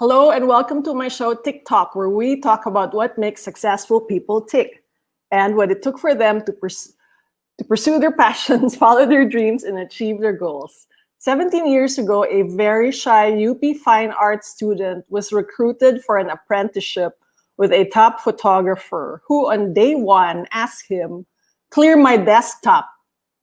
Hello and welcome to my show TikTok, where we talk about what makes successful people tick and what it took for them to pursue their passions, follow their dreams, and achieve their goals. 17 years ago, a very shy UP Fine Arts student was recruited for an apprenticeship with a top photographer who, on day one, asked him, "Clear my desktop."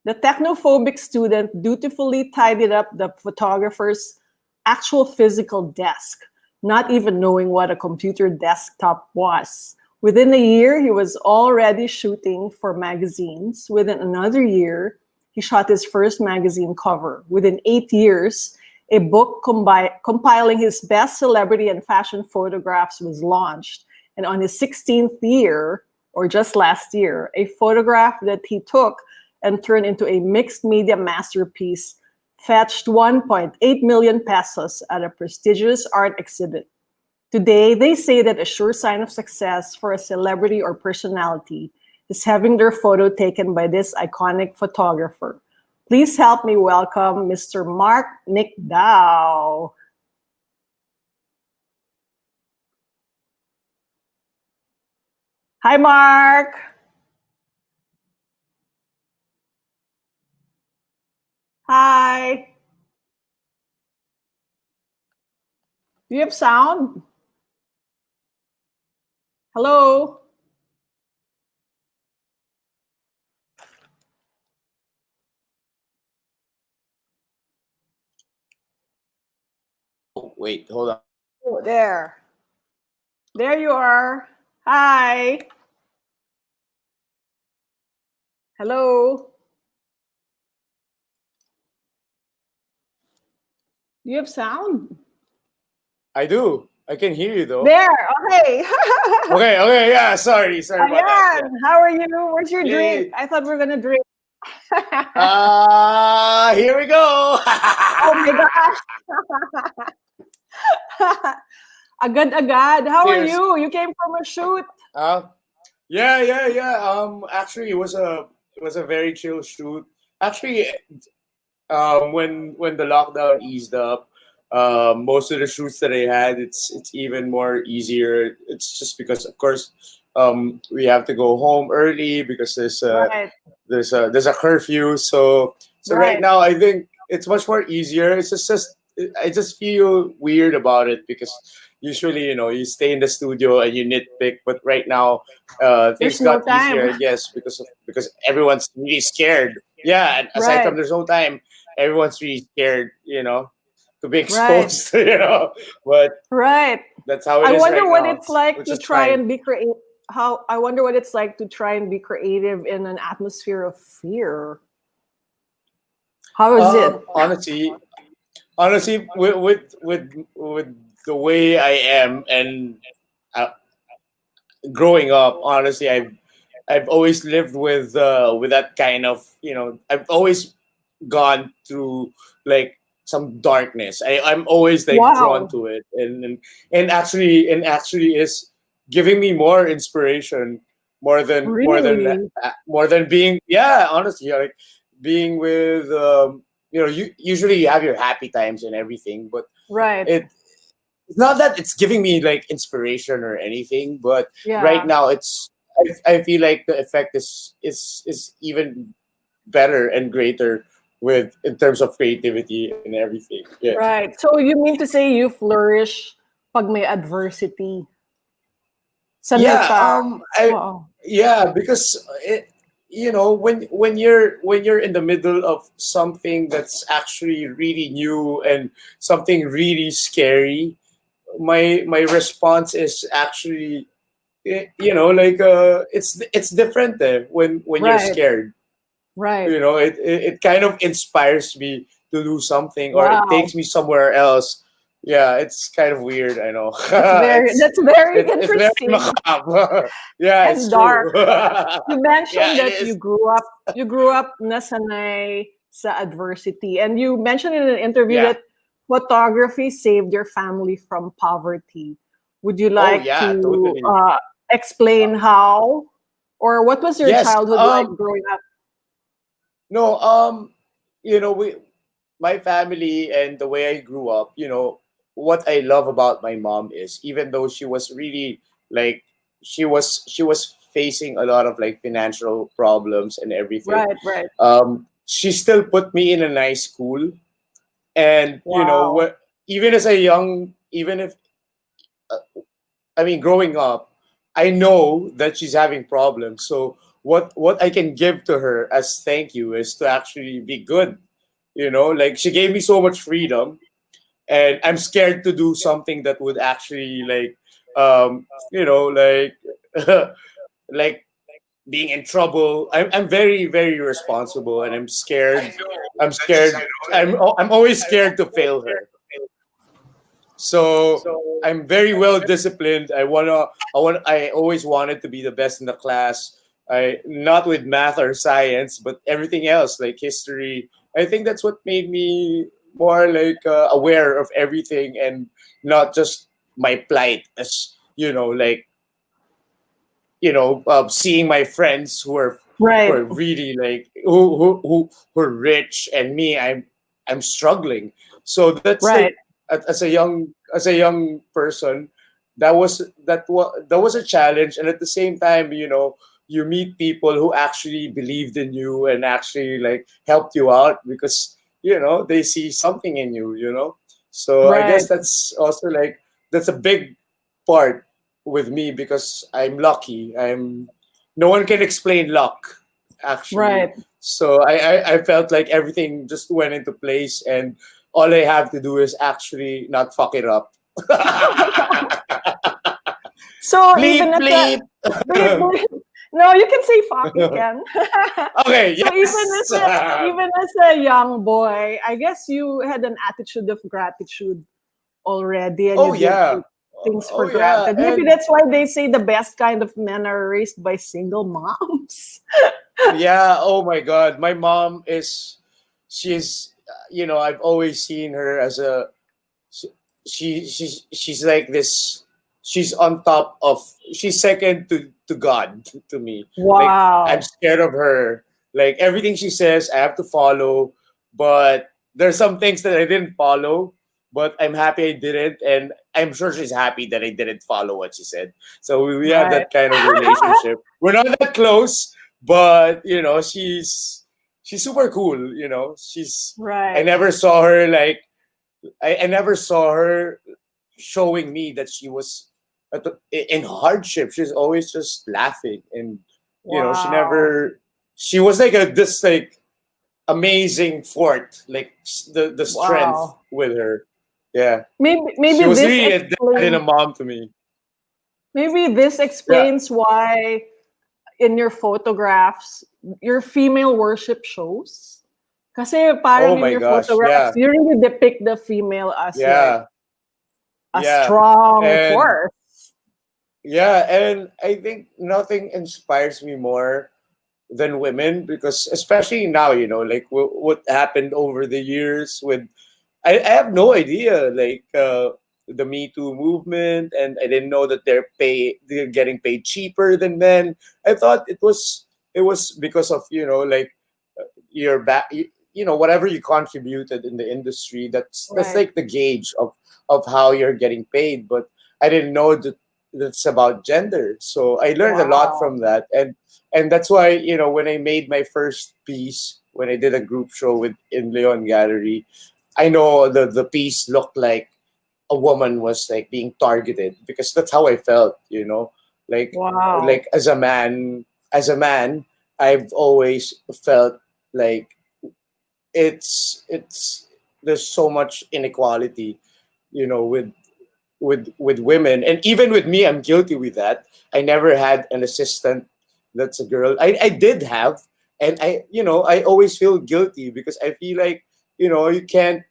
The technophobic student dutifully tidied up the photographer's actual physical desk, not even knowing what a computer desktop was. Within a year, he was already shooting for magazines. Within another year, he shot his first magazine cover. Within 8 years, a book compiling his best celebrity and fashion photographs was launched. And on his 16th year, or just last year, a photograph that he took and turned into a mixed media masterpiece fetched 1.8 million pesos at a prestigious art exhibit. Today, they say that a sure sign of success for a celebrity or personality is having their photo taken by this iconic photographer. Please help me welcome Mr. Mark Nicdao. Hi, Mark. Hi. Do you have sound? Hello? Oh, wait, hold on. Oh, there. There you are. Hi. Hello? Do you have sound? I do. I can hear you though. There. Okay. Okay, yeah. Sorry about that. Ayan. How are you? Where's your drink? Hey. I thought we were gonna drink. Here we go. Oh my gosh. Agad. How are Cheers. you? You came from a shoot. Uh, yeah. Actually, it was a very chill shoot. Actually, when the lockdown eased up, most of the shoots that I had, it's even more easier. It's just because, of course, we have to go home early because Right. there's a curfew. So right Right. now, I think it's much more easier. I just feel weird about it because usually, you stay in the studio and you nitpick, but right now, things There's no got time. easier, I guess, because everyone's really scared. Yeah, and aside Right. from there's no time, everyone's really scared, to be Right. exposed, But Right. that's how it I is wonder right what now, it's like which to is try fine. and be creative. How I wonder what it's like to try and be creative in an atmosphere of fear. How is it? Honestly, with the way I am and uh, growing up, honestly, I've always lived with that kind of, I've always gone through like some darkness. I'm always like drawn Wow. to it, and actually is giving me more inspiration, more than more than Really? more than being, yeah, honestly, like being with, usually you have your happy times and everything, but Right. it's not that it's giving me like inspiration or anything, but right Yeah. now I feel like the effect is even better and greater with in terms of creativity and everything. Yeah. Right. So you mean to say you flourish pag may adversity? Sanay Yeah, ka? Oo. because when you're in the middle of something that's actually really new and something really scary, my response is actually, like, it's different there when you're Right. scared. Right. It kind of inspires me to do something, or it Wow. takes me somewhere else. Yeah, it's kind of weird, I know. That's very it's that's very it's very interesting macabre. Yeah, and it's true. dark. You Yeah, mentioned it that is. you grew up nasanay sa adversity, and you mentioned in an interview Yeah. that photography saved your family from poverty. Would you Oh like yeah, to totally. explain how, or what was your Yes. childhood like growing up? No. We, my family and the way I grew up, what I love about my mom is, even though she was really like, she was facing a lot of like financial problems and everything, Right, right. she still put me in a nice school. And Wow. what, even as a young, even if, I mean, growing up, I know that she's having problems. So what I can give to her as thank you is to actually be good. Like, she gave me so much freedom, and I'm scared to do something that would actually like, like, like being in trouble. I'm very, very responsible, and I'm scared. I'm scared. I'm always scared to fail her. So I'm very well disciplined. I always wanted to be the best in the class. I Not with math or science, but everything else like history. I think that's what made me more like aware of everything, and not just my plight, as like, seeing my friends who are Right, really like, who are rich, and me, I'm struggling. So that's right, like, as a young person, that was a challenge. And at the same time, you meet people who actually believed in you and actually like helped you out, because they see something in you. So I guess right, that's also like, that's a big part with me, because I'm lucky. No one can explain luck, actually. right. So I felt like everything just went into place, and all I have to do is actually not fuck it up. So even Bleep as a bleep. bleep, bleep. No, you can say fuck, you can. Okay, So yes. even as a young boy, I guess you had an attitude of gratitude already, and you Oh didn't yeah. take things for Oh yeah. granted. Maybe And that's why they say the best kind of men are raised by single moms. yeah, oh my god. My mom she's I've always seen her as a, she's like this. She's on top of, she's second to God to me. Like, I'm Wow. scared of her. Like, everything she says I have to follow, but there's some things that I didn't follow, but I'm happy I didn't, and I'm sure she's happy that I didn't follow what she said. So we have Right. that kind of relationship. We're not that close, but she's super cool. I Right. never saw her like, I never saw her showing me that she was in hardship. She's always just laughing, and she Wow. never. She was like this like amazing fort, like the strength Wow. with her. Yeah, Maybe she was this really a dad and a explains mom to me. Yeah. why in your photographs your female worship shows. Kasi Oh parang in my your gosh. photographs, Yeah. you really depict the female as like Yeah. a Yeah. strong And force. yeah, and I think nothing inspires me more than women, because especially now, like what happened over the years with, I have no idea, like the Me Too movement, and I didn't know that they're getting paid cheaper than men. I thought it was because of like your back, whatever you contributed in the industry. That's Right. like the gauge of how you're getting paid. But I didn't know that that's about gender. So I learned a lot Wow. from that, and that's why when I made my first piece, when I did a group show with in Leon Gallery, I know the piece looked like a woman was like being targeted, because that's how I felt. Like Wow. like as a man, I've always felt like it's there's so much inequality, with women, and even with me, I'm guilty with that. I never had an assistant that's a girl. I did have, and I always feel guilty, because I feel like you can't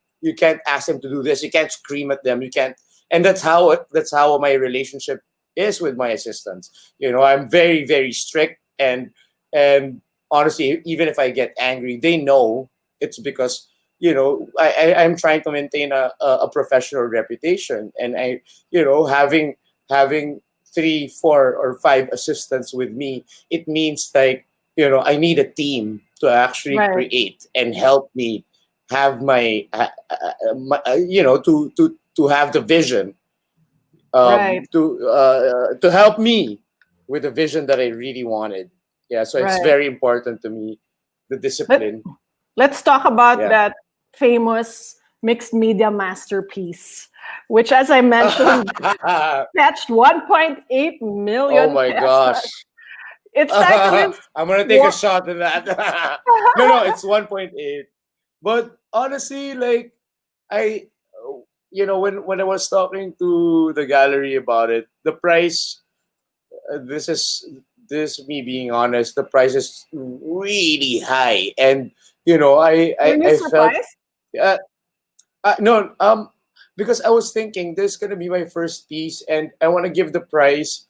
ask them to do this, you can't scream at them, you can't. And that's how my relationship is with my assistants. I'm very, very strict, and honestly, even if I get angry, they know it's because I'm trying to maintain a professional reputation, and having 3, 4, or 5 assistants with me, it means like I need a team to actually Right. create and help me have my, to to have the vision, Right. to help me with the vision that I really wanted. Yeah, so it's Right. very important to me, the Let, discipline. let's talk about Yeah. that famous mixed media masterpiece, which, as I mentioned, fetched 1.8 Oh million my pesos. gosh. Its title is I'm gonna take a shot at that. No, it's 1.8. But honestly, like I, when I was talking to the gallery about it, the price. This is this me being honest. The price is really high, and Were you I felt surprised? uh, no because I was thinking this is gonna be my first piece, and I want to give the price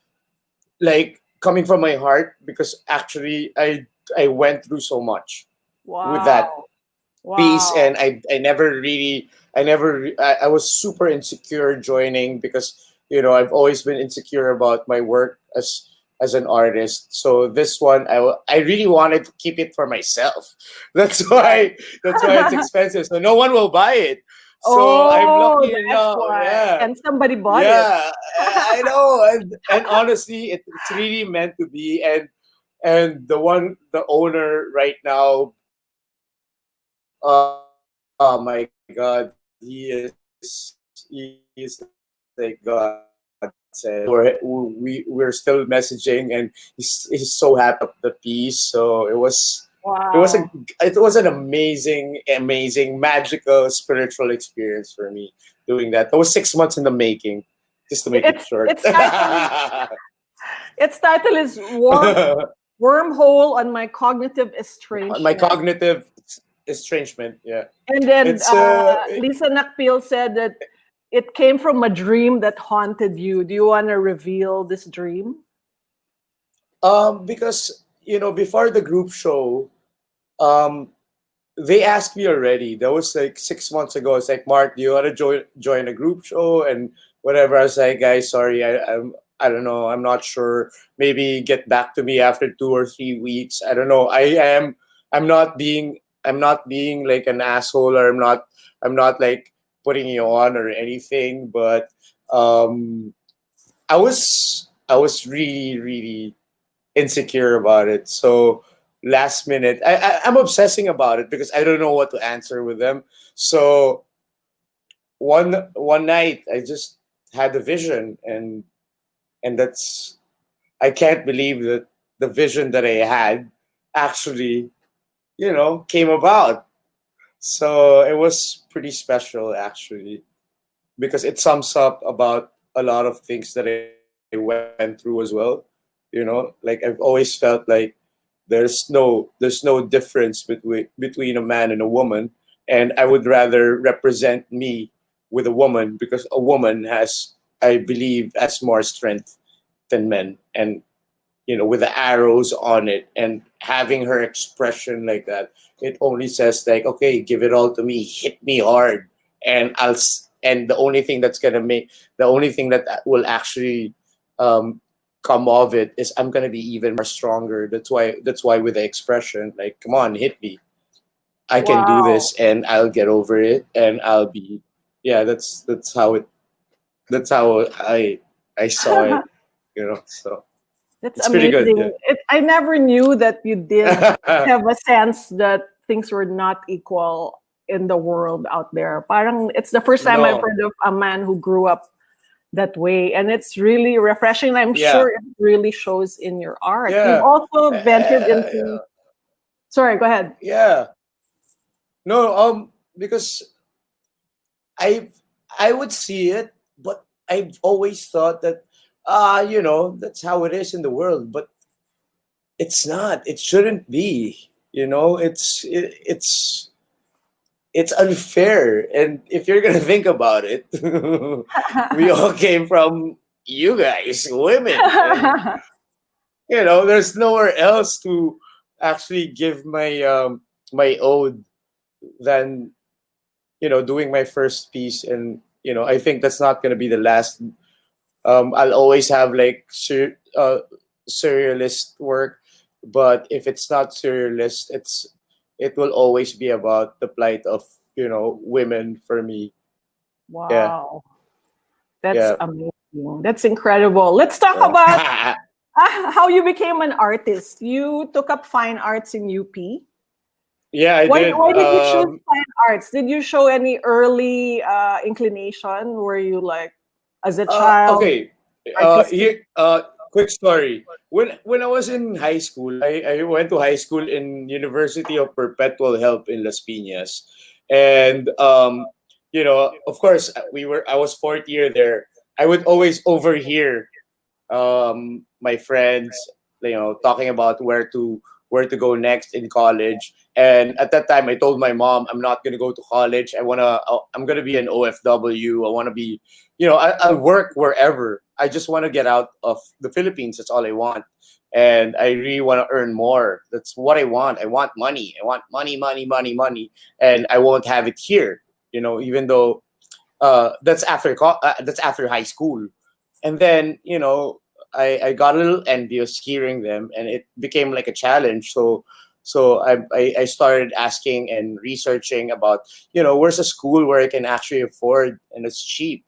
like coming from my heart because actually I went through so much with that Wow. piece, Wow. and I never really I was super insecure joining because I've always been insecure about my work as an artist. So this one I really wanted to keep it for myself. Right. That's why it's expensive, so no one will buy it. So I'm Oh, lucky that's enough. why. Yeah. And somebody bought it. Yeah, I know, and honestly, it's really meant to be. And the owner right now, oh my God, he is like God said. We're still messaging, and he's so happy about the piece. So Wow. it was an amazing, magical, spiritual experience for me doing that. That was 6 months in the making, just to make it Its short. its title its title is Wormhole on My Cognitive My Estrangement. cognitive estrangement. Yeah, And then it's Lisa Nakpil said that it came from a dream that haunted you. Do you want to reveal this dream? because before the group show, um they asked me already. That was like 6 months ago. It's like, Mark, do you want to join a group show and whatever? I was like, guys, sorry, I don't know. I'm not sure. Maybe get back to me after 2 or 3 weeks. I don't know. I'm not being like an asshole, or I'm not like putting you on or anything. But I was really insecure about it. So last minute, I'm obsessing about it because I don't know what to answer with them. So one night, I just had a vision, and that's I can't believe that the vision that I had actually came about. So it was pretty special actually because it sums up about a lot of things that I went through as well. Like I've always felt like there's no difference between a man and a woman, and I would rather represent me with a woman because a woman has, I believe, has more strength than men, and with the arrows on it and having her expression like that, it only says like, okay, give it all to me, hit me hard, and and the only thing that will actually um, come of it is I'm gonna be even more stronger. That's why with the expression like, come on, hit me, I can do Wow. this, and I'll get over it, and I'll be, yeah, that's how I saw it, so That's it's pretty good, amazing. I never knew that you did yeah. have a sense that things were not equal in the world out there. Parang it's the first time I've No. heard of a man who grew up that way, and it's really refreshing. I'm Yeah. sure it really shows in your art. You've Yeah. also ventured into. Sorry, go ahead. Yeah. No, because I I would see it, but I've always thought that that's how it is in the world, but it's not. It shouldn't be. It's unfair. And if you're gonna think about it, we all came from you guys, women, and there's nowhere else to actually give my ode than doing my first piece. And I think that's not going to be the last. I'll always have like surrealist work, but if it's not surrealist, it will always be about the plight of women for me. Yeah. Wow. That's Yeah. amazing. That's incredible. Let's talk about Yeah. how you became an artist. You took up fine arts in UP. Yeah, I Why, did. why did you choose fine arts? Did you show any early inclination? Were you like, as a child, Okay. artistic? Here. Quick story. When I was in high school, I went to high school in University of Perpetual Help in Las Piñas, and of course, I was fourth year there. I would always overhear my friends, talking about where to go next in college. And at that time, I told my mom, I'm not gonna go to college. I'm gonna be an OFW. I want to be, I'll work wherever. I just want to get out of the Philippines. That's all I want. And I really want to earn more. That's what I want. I want money. I want money, money, money, money. And I won't have it here. Even though that's after high school. And then I got a little envious hearing them, and it became like a challenge. So I started asking and researching about, where's a school where I can actually afford and it's cheap.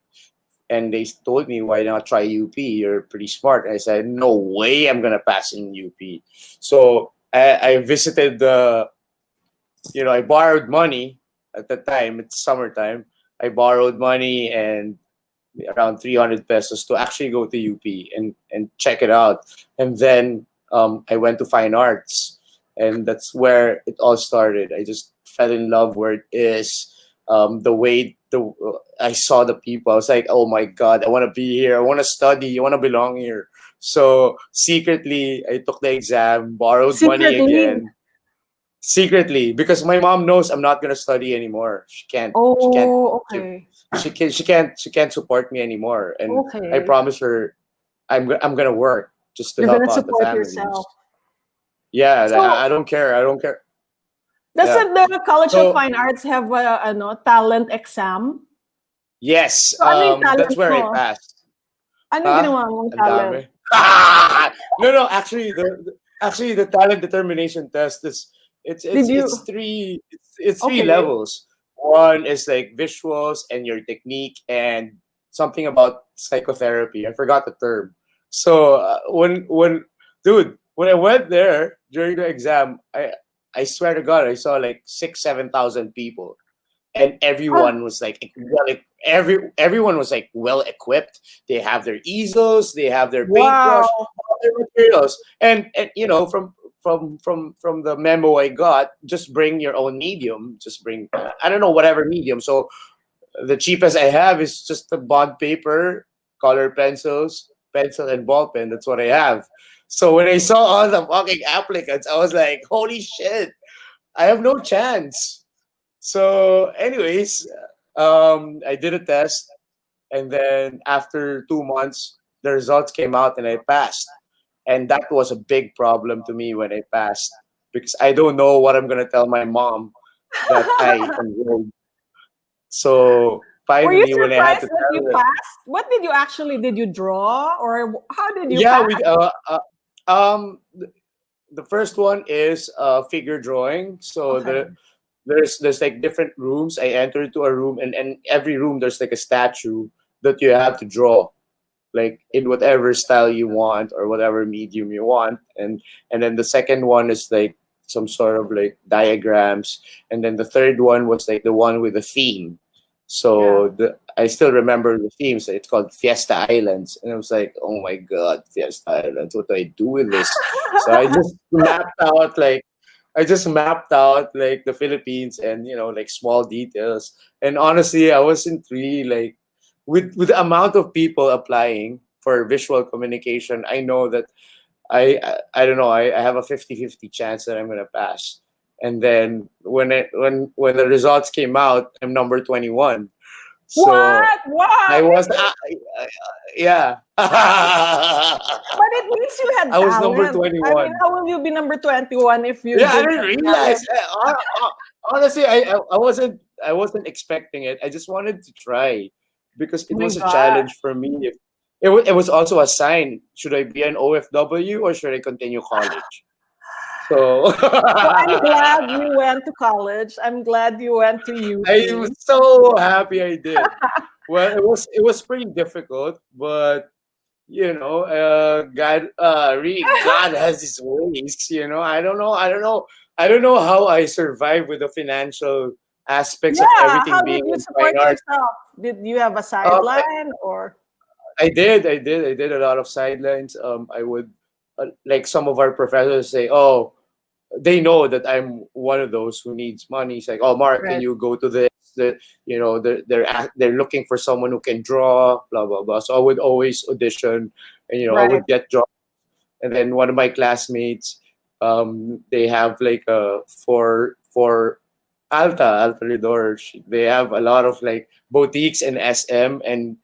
And they told me, why not try UP? You're pretty smart. And I said, no way I'm gonna pass in UP. So I visited I borrowed money at the time. It's summertime. I borrowed money and around 300 pesos to actually go to UP and check it out. And then I went to fine arts, and that's where it all started. I just fell in love where it is. The way I saw the people, I was like, oh my god, I want to be here. I want to study. I want to belong here. So secretly, I took the exam, borrowed money Secretly. again. Secretly, because my mom knows I'm not gonna study anymore. She can't. She can't. Oh, She, okay. she can't support me anymore. And I Okay. promise her I'm gonna work just to You're help gonna out the support yourself. families. Yeah, So I don't care. I don't care. Yeah. doesn't the College of So Fine Arts have a talent exam? yes, So ano yung that's talent where I mo? passed. Ano yung Huh? ginawa mong Ang talent? dami. No. Actually, the talent determination test is Did it's you? three Okay. levels. One is like visuals and your technique and something about psychotherapy. I forgot the term. So when I went there during the exam, I swear to God, I saw like 6,000-7,000 people, and Ah, everyone was like everyone was like well equipped. They have their easels, they have their paintbrush, wow. all their materials, and from the memo I got, just bring your own medium. Just bring, I don't know, whatever medium. So the cheapest I have is just the bond paper, color pencils, pencil, and ball pen. That's what I have. So when I saw all the fucking applicants, I was like, holy shit, I have no chance. So, anyways, I did a test, and then after 2 months, the results came out, and I passed. And that was a big problem to me when I passed, because I don't know what I'm gonna tell my mom that I enrolled. So Were you finally, when I had surprised to that you tell her, passed? What did you actually did you draw or how did you yeah, pass? um, the first one is figure drawing. So Okay. there's like different rooms. I entered to a room, and every room there's like a statue that you have to draw, like in whatever style you want or whatever medium you want. And then the second one is like some sort of like diagrams, and then the third one was like the one with the theme. Yeah. So I still remember the theme. So it's called Fiesta Islands, and I was like, oh my god, Fiesta Islands, what do I do with this? So I just mapped out like the Philippines, and like small details. And honestly, I wasn't really like, with the amount of people applying for visual communication. I know that I don't know, I have a 50-50 chance that I'm gonna pass. And then when the results came out, I'm number 21. So What? Wow, I was really? yeah. But it means you had I was number talent. I mean, 21. how will you be number 21 if you Yeah, I didn't didn't have realize. talent? Honestly, I wasn't expecting it. I just wanted to try, because Oh it my was a God. challenge for me. It was also a sign. Should I be an OFW or should I continue college? So So I'm glad you went to college. I'm glad you went to I'm UP. so happy I did. Well, it was pretty difficult, but really, God has His ways. I don't know how I survive with the financial aspects of Yeah, how everything being did you in fine support arts. yourself? Did you have a Um, I, sideline or I did a lot of sidelines. I would like some of our professors say, "Oh, they know that I'm one of those who needs money." It's like, "Oh, Mark, can right, you go to this?" They're looking for someone who can draw, blah blah blah. So I would always audition, and I right? would get jobs. And then one of my classmates, they have like for Alta Redor. They have a lot of like boutiques in SM, and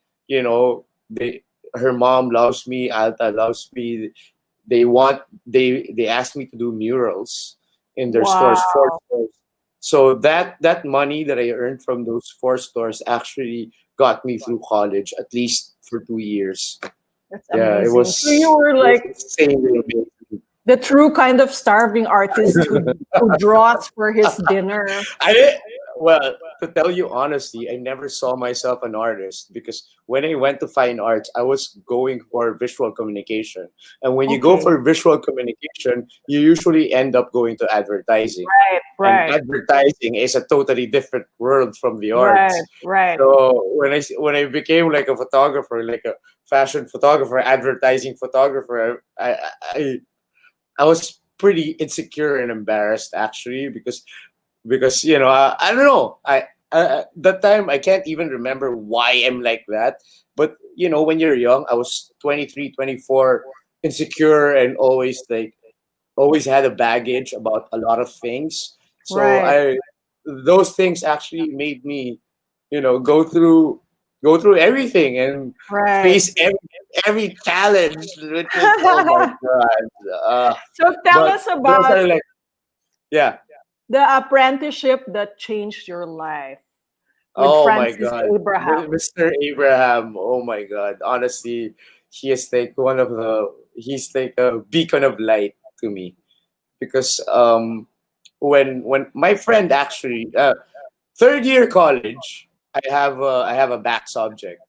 they her mom loves me, Alta loves me. They asked me to do murals in their stores, four Wow, stores. So that money that I earned from those four stores actually got me through college, at least for 2 years. that's Yeah, it amazing. So you was were it was like insanely amazing. the true kind of starving artist who draws for his dinner. I did well. To tell you honestly, I never saw myself an artist because when I went to fine arts, I was going for visual communication. And when you go Okay, for visual communication, you usually end up going to advertising. right, And right, advertising is a totally different world from the right, arts. right. So when I became like a photographer, like a fashion photographer, advertising photographer, I was pretty insecure and embarrassed actually because I don't know. That time I can't even remember why I'm like that. But when you're young, I was 23, 24, insecure, and always had a baggage about a lot of things. So Right, I those things actually made me, go through everything and right. face every challenge, which is, oh my god. So tell But us those about are like, yeah. the apprenticeship that changed your life with Oh my Francis God, Abraham. Mr. Abraham. Oh my God. Honestly, he is like he's like a beacon of light to me because when my friend actually third year college, I have a back subject,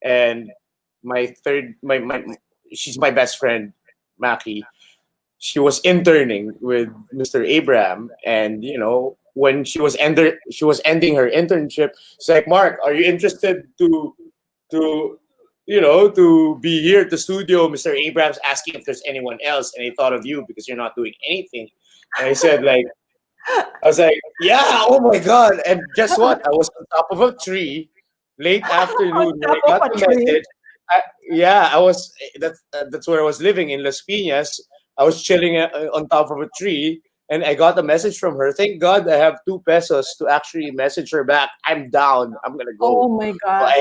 and my third my she's my best friend, Maki. She was interning with Mr. Abraham, and when she was ending her internship, she's like, Mark, are you interested to be here at the studio? Mr. Abraham's asking if there's anyone else, and he thought of you because you're not doing anything. And I was like, yeah, oh my god. And guess what? I was on top of a tree late On afternoon when top I of got a the tree. message. Yeah, I was. That's where I was living in Las Piñas. I was chilling on top of a tree, and I got a message from her. Thank God I have 2 pesos to actually message her back. I'm down. I'm gonna Oh go. my So gosh.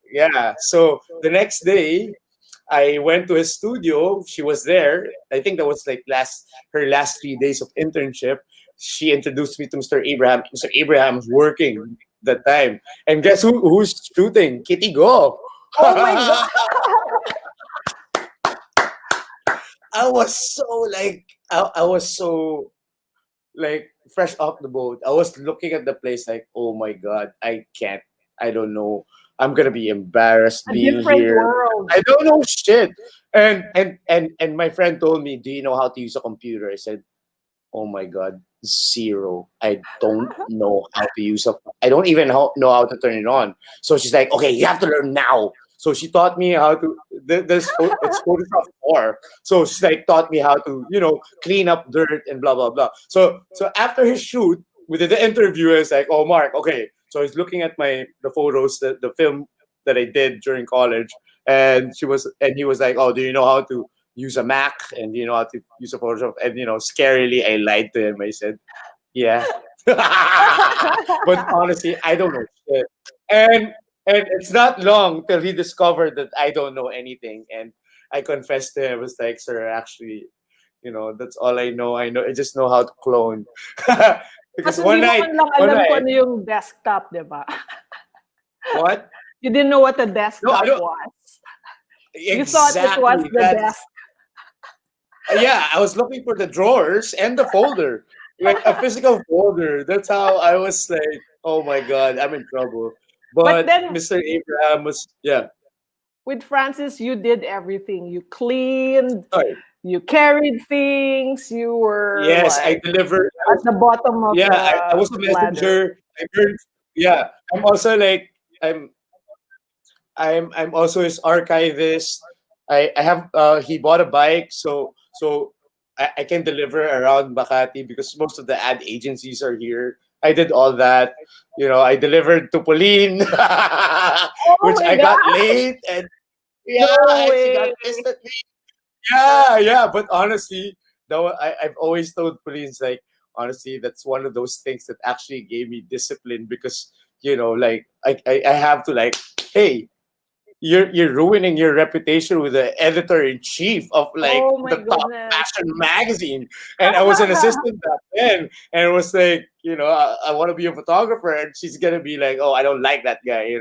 yeah. So the next day, I went to his studio. She was there. I think that was like her last 3 days of internship. She introduced me to Mr. Abraham. Mr. Abraham's working that time. And guess who's shooting? Kitty Go. Oh my god. I was so like I was so like fresh off the boat. I was looking at the place like, oh my god, I can't. I don't know. I'm gonna be embarrassed A being different here. world. I don't know shit. And my friend told me, do you know how to use a computer? I said, oh my god, zero. I don't know how to use a. I don't even know how to turn it on. So she's like, okay, you have to learn now. So she taught me how to. It's Photoshop 4. So she's like taught me how to clean up dirt and blah blah blah. So after his shoot, we did the interview. And it's like, oh Mark, okay. So he's looking at the photos, the film that I did during college, and he was like, oh, do you know how to use a Mac and how to use a Photoshop? And scarily I lied to him. I said, yeah. But honestly, I don't know shit. And and it's not long till he discovered that I don't know anything. And I confessed to him, I was like, sir, actually, that's all I know. I just know how to clone. Because Kasi hindi one mo night, man lang one alam kung night, ano yung desktop, di ba? what? You didn't know what a No, I desktop don't. was. You thought it was Exactly. the That's desk. yeah. I was looking for the drawers and the folder, like a physical folder. That's how I was like, oh my god, I'm in trouble. But But then Mr. Abraham was, yeah. with Francis, you did everything. You cleaned, Sorry. you carried things, you were Yes, I like delivered. at the bottom of Yeah, I was a the ladder. messenger. I burned. Yeah, I'm also like I'm I'm also his archivist. I have he bought a bike, so I can deliver around Makati because most of the ad agencies are here. I did all that. I delivered to Pauline, Oh which my I got gosh! late, and yeah, No and she way! got pissed at me. Yeah, yeah. But honestly, though, I've always told Pauline, like, honestly, that's one of those things that actually gave me discipline because like I have to like, hey, you're ruining your reputation with the editor in chief of like Oh my the top goodness! fashion magazine, and I was an assistant back then, and it was like, I want to be a photographer, and she's gonna be like, oh, I don't like that guy.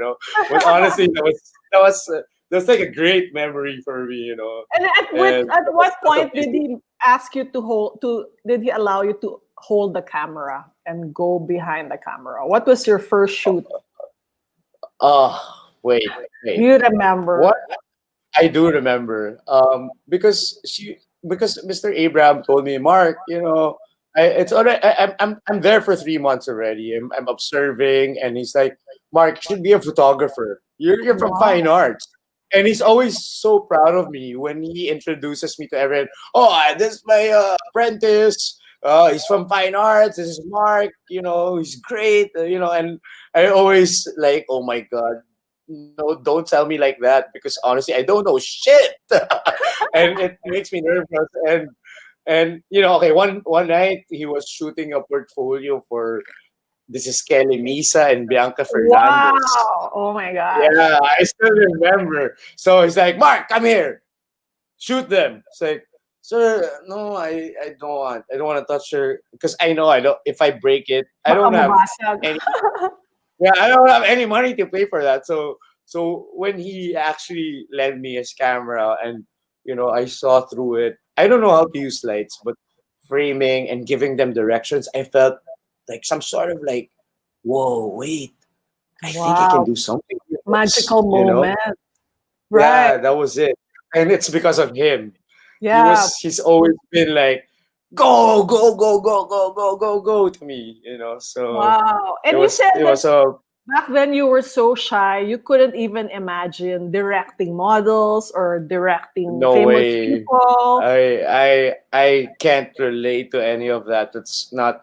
But honestly, that was like a great memory for me. And And at what that's point did amazing. he ask you to did he allow you to hold the camera and go behind the camera? What was your first shoot? Oh, wait, Do wait. you remember? What I do remember, because Mr. Abraham told me, Mark, it's already. I'm there for 3 months already. I'm observing, and he's like, Mark, you should be a photographer. You're from fine Wow. arts, and he's always so proud of me when he introduces me to everyone. Oh, this is my apprentice. He's from fine arts. This is Mark. He's great. And I always like, oh my god, no, don't tell me like that because honestly, I don't know shit, and it makes me nervous. And okay, one night he was shooting a portfolio for this is Kelly Misa and Bianca Fernandez. Wow. Oh my gosh. Yeah, I still remember. So he's like, Mark, come here, shoot them. It's like, sir, no, I don't want to touch her because I know I don't. If I break it, I Baka don't have mabasag. any. Yeah, I don't have any money to pay for that. So when he actually lent me his camera and I saw through it. I don't know how to use lights, but framing and giving them directions, I felt like some sort of like, whoa, wait, I think I can Wow. do something with this. Magical moment. Right. Yeah, that was it. And it's because of him. Yeah. He's always been like, go, go, go, go, go, go, go, go to me. So Wow. it And you was said it that was a back then you were so shy, you couldn't even imagine directing models or directing no famous way. people. I can't relate to any of that. That's not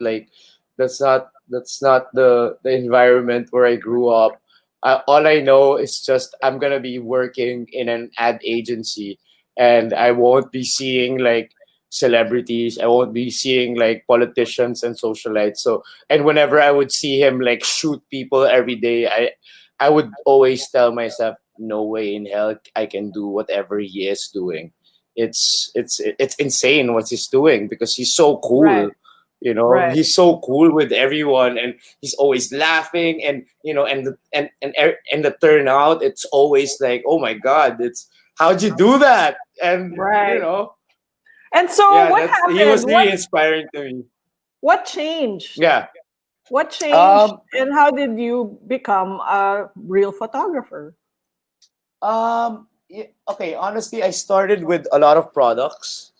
the environment where I grew up. All I know is just I'm gonna be working in an ad agency, and I won't be seeing like celebrities. I won't be seeing like politicians and socialites. So, and whenever I would see him like shoot people every day, I would always tell myself, no way in hell I can do whatever he is doing. It's insane what he's doing because he's so Right. cool. Right. He's so cool with everyone, and he's always laughing, and and the turnout, it's always like, oh my god, it's how'd you do that? And Right. And so yeah, what that's he was happened? really inspiring to me. What changed? Yeah. What changed Um. and how did you become a real photographer? Okay. Honestly, I started with a lot of products.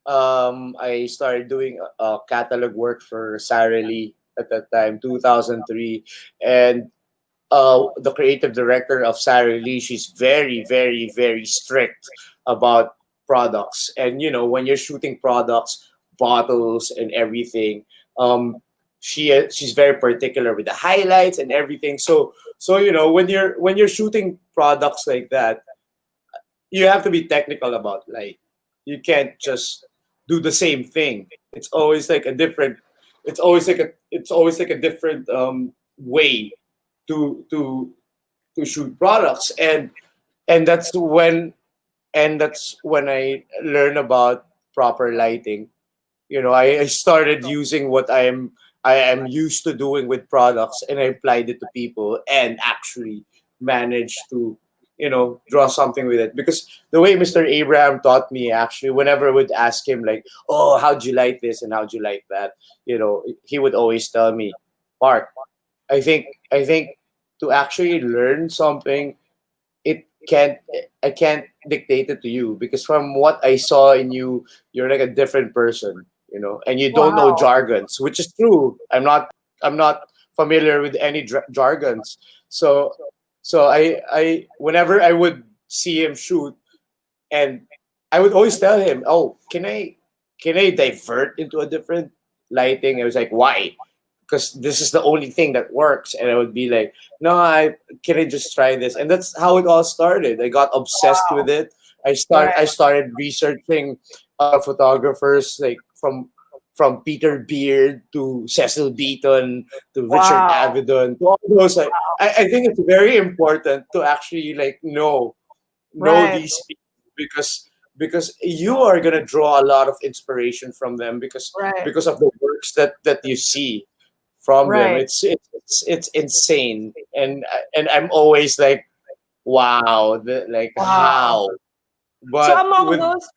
I started doing catalog work for Sarah Lee at that time, 2003, and the creative director of Sarah Lee, she's very, very, very strict about products. And when you're shooting products, bottles and everything, um, she's very particular with the highlights and everything. So when you're shooting products like that, you have to be technical about light. You can't just do the same thing. It's always like a different. It's always like a different way to to shoot products, and that's when I learn about proper lighting. I started using what I am used to doing with products, and I applied it to people and actually managed to draw something with it. Because the way Mr. Abraham taught me, actually, whenever I would ask him like, oh, how'd you like this and how'd you like that, he would always tell me, Mark, I think to actually learn something, it can't I can't dictate it to you, because from what I saw in you, you're like a different person, and you don't know Wow. jargons, which is true. I'm not familiar with any jargons. So I whenever I would see him shoot, and I would always tell him, "Oh, can I divert into a different lighting?" I was like, "Why?" Because this is the only thing that works. And I would be like, "No, I can I just try this?" And that's how it all started. I got obsessed with Wow. it. I Right. started researching photographers, like from Peter Beard to Cecil Beaton to Richard Wow. Avedon to all those. Like, I think it's very important to actually like know Right. these people, because you are gonna draw a lot of inspiration from them, because Right. because of the works that you see from them. Right. It's insane, and I'm always like, wow, like Wow. how. So But among with those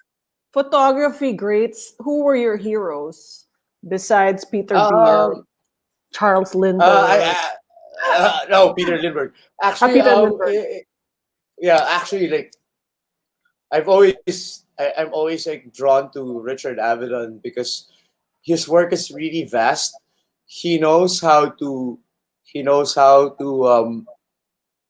photography greats, who were your heroes besides Peter Beard, um Charles I, Lindbergh, no, Peter Lindbergh. Actually, Peter Lindbergh? yeah, actually, like I'm always like drawn to Richard Avedon, because his work is really vast. He knows how to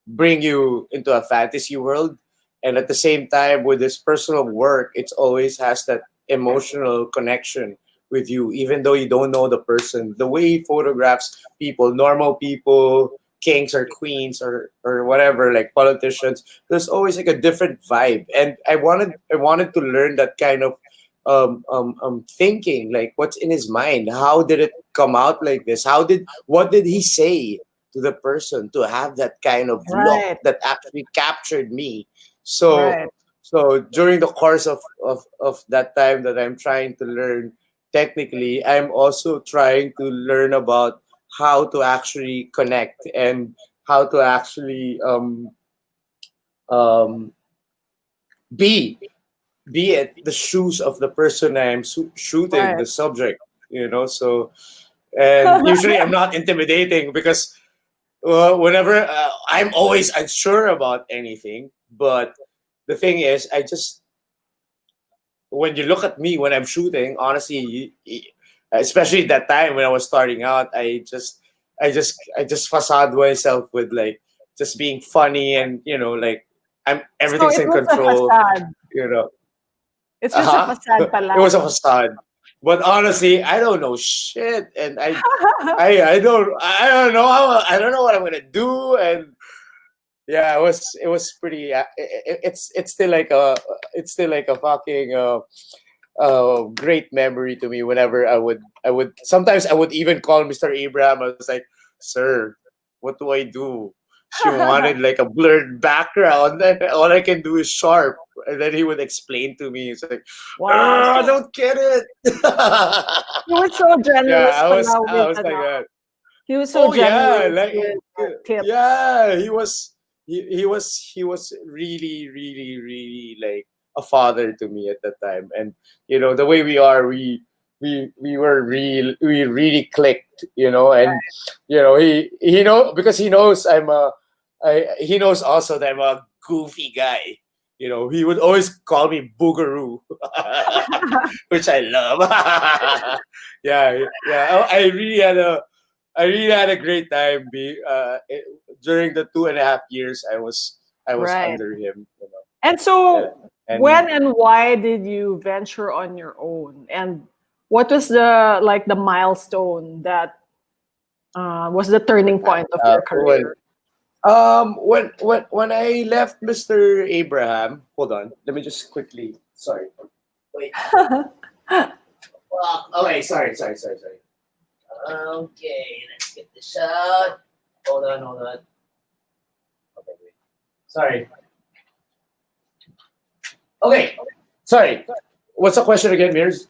bring you into a fantasy world, and at the same time, with his personal work, it always has that emotional connection with you, even though you don't know the person. The way he photographs people, normal people, kings or queens, or whatever, like politicians, there's always like a different vibe. And I wanted to learn that kind of thinking, like what's in his mind, how did it come out like this, what did he say to the person to have that kind of look Right. that actually captured me. So Right. so during the course of that time that I'm trying to learn technically, I'm also trying to learn about how to actually connect, and how to actually um, be be at the shoes of the person I'm shooting, Right. the subject. So, and usually I'm not intimidating, because whenever I'm always unsure about anything. But the thing is, when you look at me when I'm shooting, honestly, especially that time when I was starting out, I just facade myself with like just being funny, and like So everything's it in was a control. facade. You know, It's just a uh facade huh. It was pala. a facade, but honestly, I don't know shit, and I don't know I don't know what I'm gonna do. And yeah, it was pretty. It's still like a fucking great memory to me. Whenever I would sometimes I would even call Mr. Abraham. I was like, "Sir, what do I do?" She wanted like a blurred background, and all I can do is sharp. And then he would explain to me. It's like, Wow. I So don't get it. he was so Yeah, generous I was pala I with was like that. he was so Oh yeah, generous like with tips. yeah, he was really, really, really like a father to me at that time. And the way we are, we really clicked. And because he knows he knows also that I'm a goofy guy. He would always call me Boogaroo, which I love. Yeah, yeah. I really had a great time. During the 2.5 years I was Right. under him. And And, so and when and why did you venture on your own? And what was the milestone that was the turning point of your when career? when I left Mr. Abraham, hold on, let me just quickly. Sorry, wait. Okay, sorry. Okay, let's get this out. Hold on. Okay, wait. Sorry. Okay, sorry. What's the question again, Mears?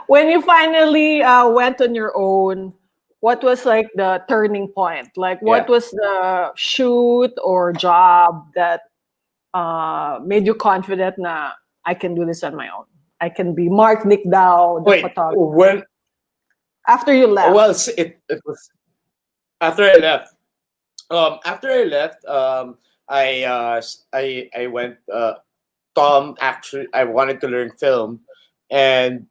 When you finally went on your own, what was like the turning point? Like, what Yeah. was the shoot or job that made you confident na I can do this on my own? I can be Mark Nicdao, the Wait. photographer. After you left. Well, it was after I left. After I left, I went. Tom actually, I wanted to learn film, and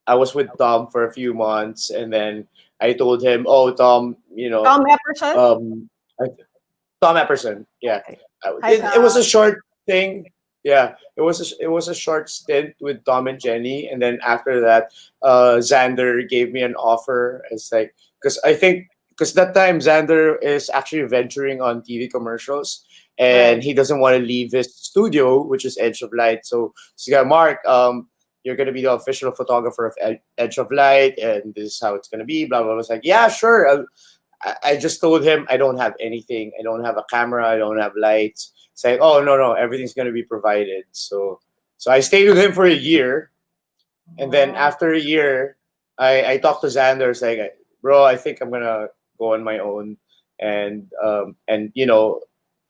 I was with Tom for a few months, and then I told him, "Oh, Tom, Tom Epperson? um, I, Tom Epperson, yeah, Okay. Uh, Hi, it was a Tom. short thing." Yeah, it was a short stint with Tom and Jenny, and then after that, Xander gave me an offer. It's like because that time Xander is actually venturing on TV commercials, and Right. he doesn't want to leave his studio, which is Edge of Light. So he got Mark, you're gonna be the official photographer of Edge of Light, and this is how it's gonna be. Blah blah. I was like, yeah, sure. I just told him I don't have anything. I don't have a camera. I don't have lights. It's like, oh no, no, everything's gonna be provided. So I stayed with him for a year, and then Oh, after a year, I talked to Xander. It's like, bro, I think I'm gonna go on my own, and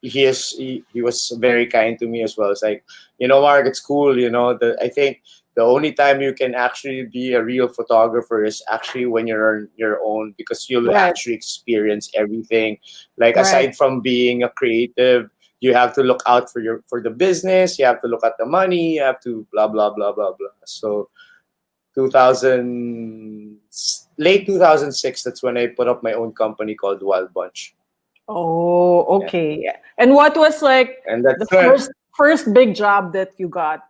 he was very kind to me as well. It's like, Mark, it's cool. I think the only time you can actually be a real photographer is actually when you're on your own, because you'll right, actually experience everything. Like, right. aside from being a creative, you have to look out for the business. You have to look at the money. You have to blah blah blah blah blah. So 2000 late 2006, that's when I put up my own company called Wild Bunch. Oh, Yeah, okay. And what was like and the that's when first big job that you got,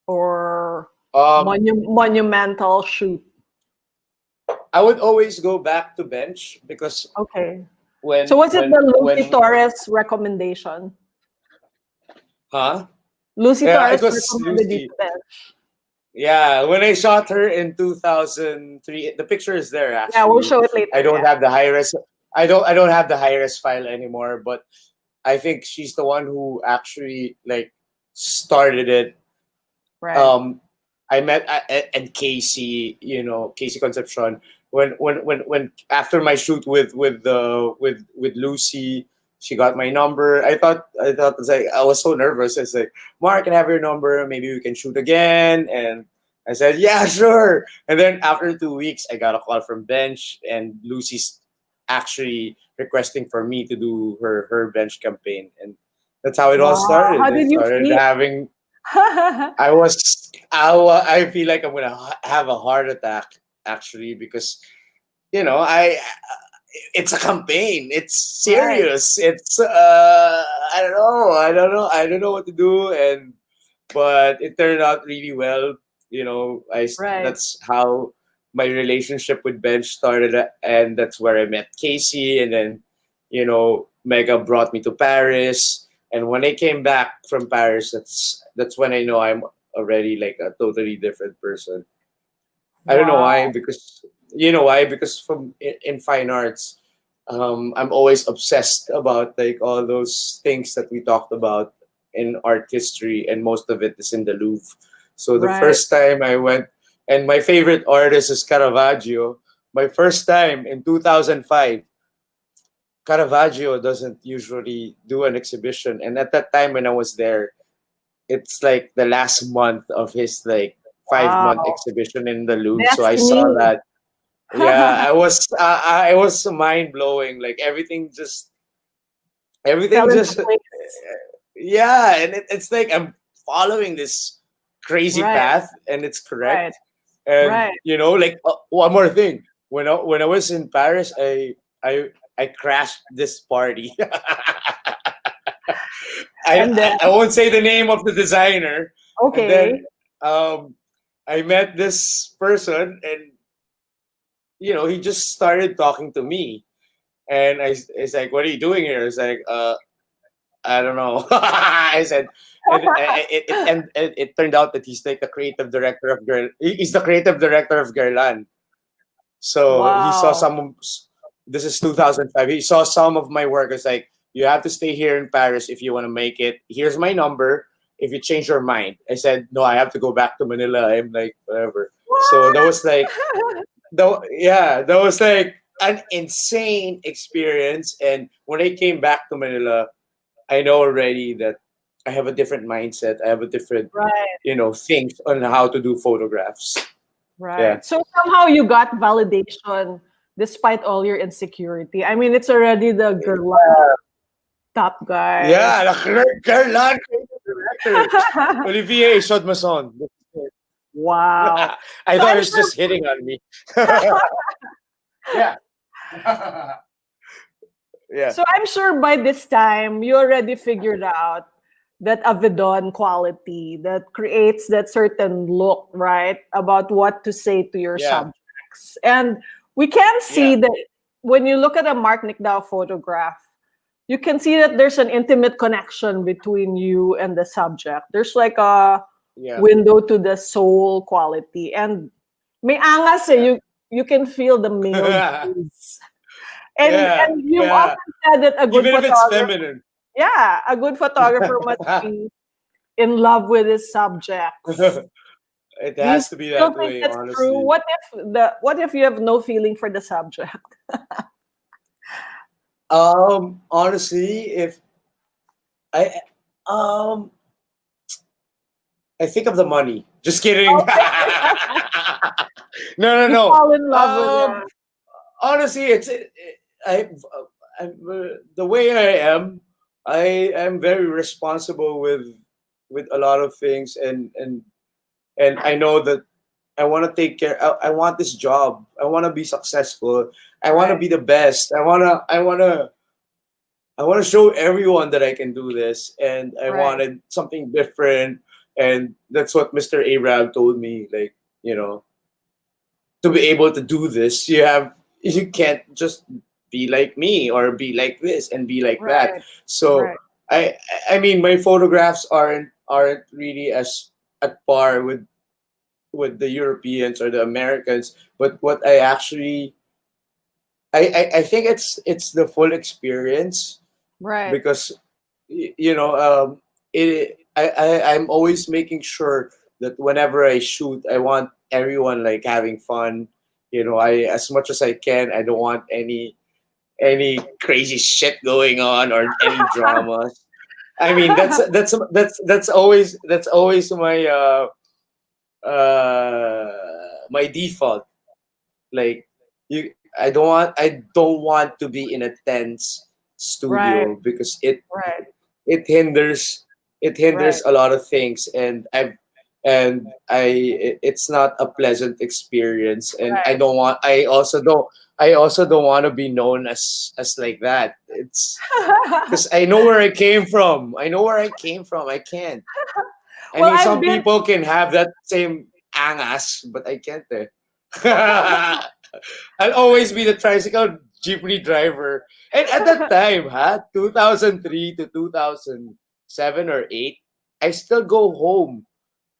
or um monumental shoot? I would always go back to bench because Okay. So when was it when the Lucy when Torres recommendation? huh Lucy yeah, it Torres was recommended you Lucy. to them. Yeah, when I shot her in 2003, the picture is there Yeah, we'll actually. show it I later. don't Yeah. have the high res. I don't have the high res file anymore, but I think she's the one who actually like started it. Right. um I met and Casey, Casey Concepcion, when after my shoot with Lucy, she got my number. I thought it's like I was so nervous. It's like, Mark, can I have your number? Maybe we can shoot again. And I said, yeah, sure. And then after 2 weeks, I got a call from Bench, and Lucy's actually requesting for me to do her Bench campaign, and that's how it all Wow. started. How I did you started feel? having I feel like I'm gonna have a heart attack actually, because I it's a campaign. It's Right. serious. It's I don't know what to do, and but it turned out really well. Right. That's how my relationship with Bench started, and that's where I met Casey, and then Mega brought me to Paris, and when I came back from Paris, that's when I know I'm already like a totally different person. I don't know why, Wow. because from in fine arts, I'm always obsessed about like all those things that we talked about in art history, and most of it is in the Louvre. So the Right. first time I went, and my favorite artist is Caravaggio. My first time in 2005, Caravaggio doesn't usually do an exhibition, and at that time when I was there, it's like the last month of his like 5 month Wow. exhibition in the Louvre. So I saw Destiny. that. Yeah, I was mind blowing. Like Fell everything into just place. yeah, and it's like I'm following this crazy Right. path, and it's Right. correct. And Right. like, one more thing. When I was in Paris, I crashed this party. And then, I won't say the name of the designer, and then okay. um I met this person, and he just started talking to me, and it's like, what are you doing here? It's like, I don't know. I said, and it turned out that he's like the creative director of Girl. He's the creative director of Girlan. So he saw Wow. some. This is 2005. He saw some of my work. It's like, you have to stay here in Paris if you want to make it. Here's my number. If you change your mind, I said, no, I have to go back to Manila. I'm like, whatever. So that What? was like, yeah, that was like an insane experience. And when I came back to Manila, I know already that I have a different mindset. I have a different, Right. things on how to do photographs. Yeah. Right. So somehow you got validation despite all your insecurity. I mean, it's already the girl top guy. Yeah, the Kerlan director. Olivier Chaudmasson. Wow. I So thought I'm he was sure just hitting on me. Yeah. Yeah. so I'm sure by this time you already figured out that Avedon quality that creates that certain look, right? About what to say to your Yeah. subjects. And we can see Yeah. that when you look at a Mark Nicdao photograph, you can see that there's an intimate connection between you and the subject. There's like a Yeah. window to the soul quality. And may angas eh, Yeah. you can feel the male gaze. Yeah. And you've Yeah. often said that a good Even if it's photographer, feminine. yeah, a good photographer must be in love with his subjects. It Do you has to be still that think way, that's true? honestly. What if you have no feeling for the subject? Honestly, if I um I think of the money. Just kidding. Okay. No, no, You no. fall in love with Um, it. honestly, I, the way I am. I am very responsible with a lot of things, and I know that I want to take care. I want this job. I want to be successful. I want to Right, be the best. I want to show everyone that I can do this, and I right, wanted something different, and that's what Mr. Abraham told me. Like, you know, to be able to do this, you can't just be like me or be like this and be like that. right, So right, I I mean, my photographs aren't really as at par with the Europeans or the Americans, but what I actually I think it's the full experience right. because I'm always making sure that whenever I shoot, I want everyone like having fun. I as much as I can. I don't want any crazy shit going on or any dramas. I mean, that's always my default. Like, I don't want to be in a tense Right, studio because it right, it hinders it right, hinders a lot of things, it's not a pleasant experience, and right. I also don't want to be known as like that. It's because I know where I came from. I can't. I Well, mean, I've some been people can have that same angas, but I can't. I'll always be the tricycle jeepney driver. And at that time, 2003 to 2007 or 8, I still go home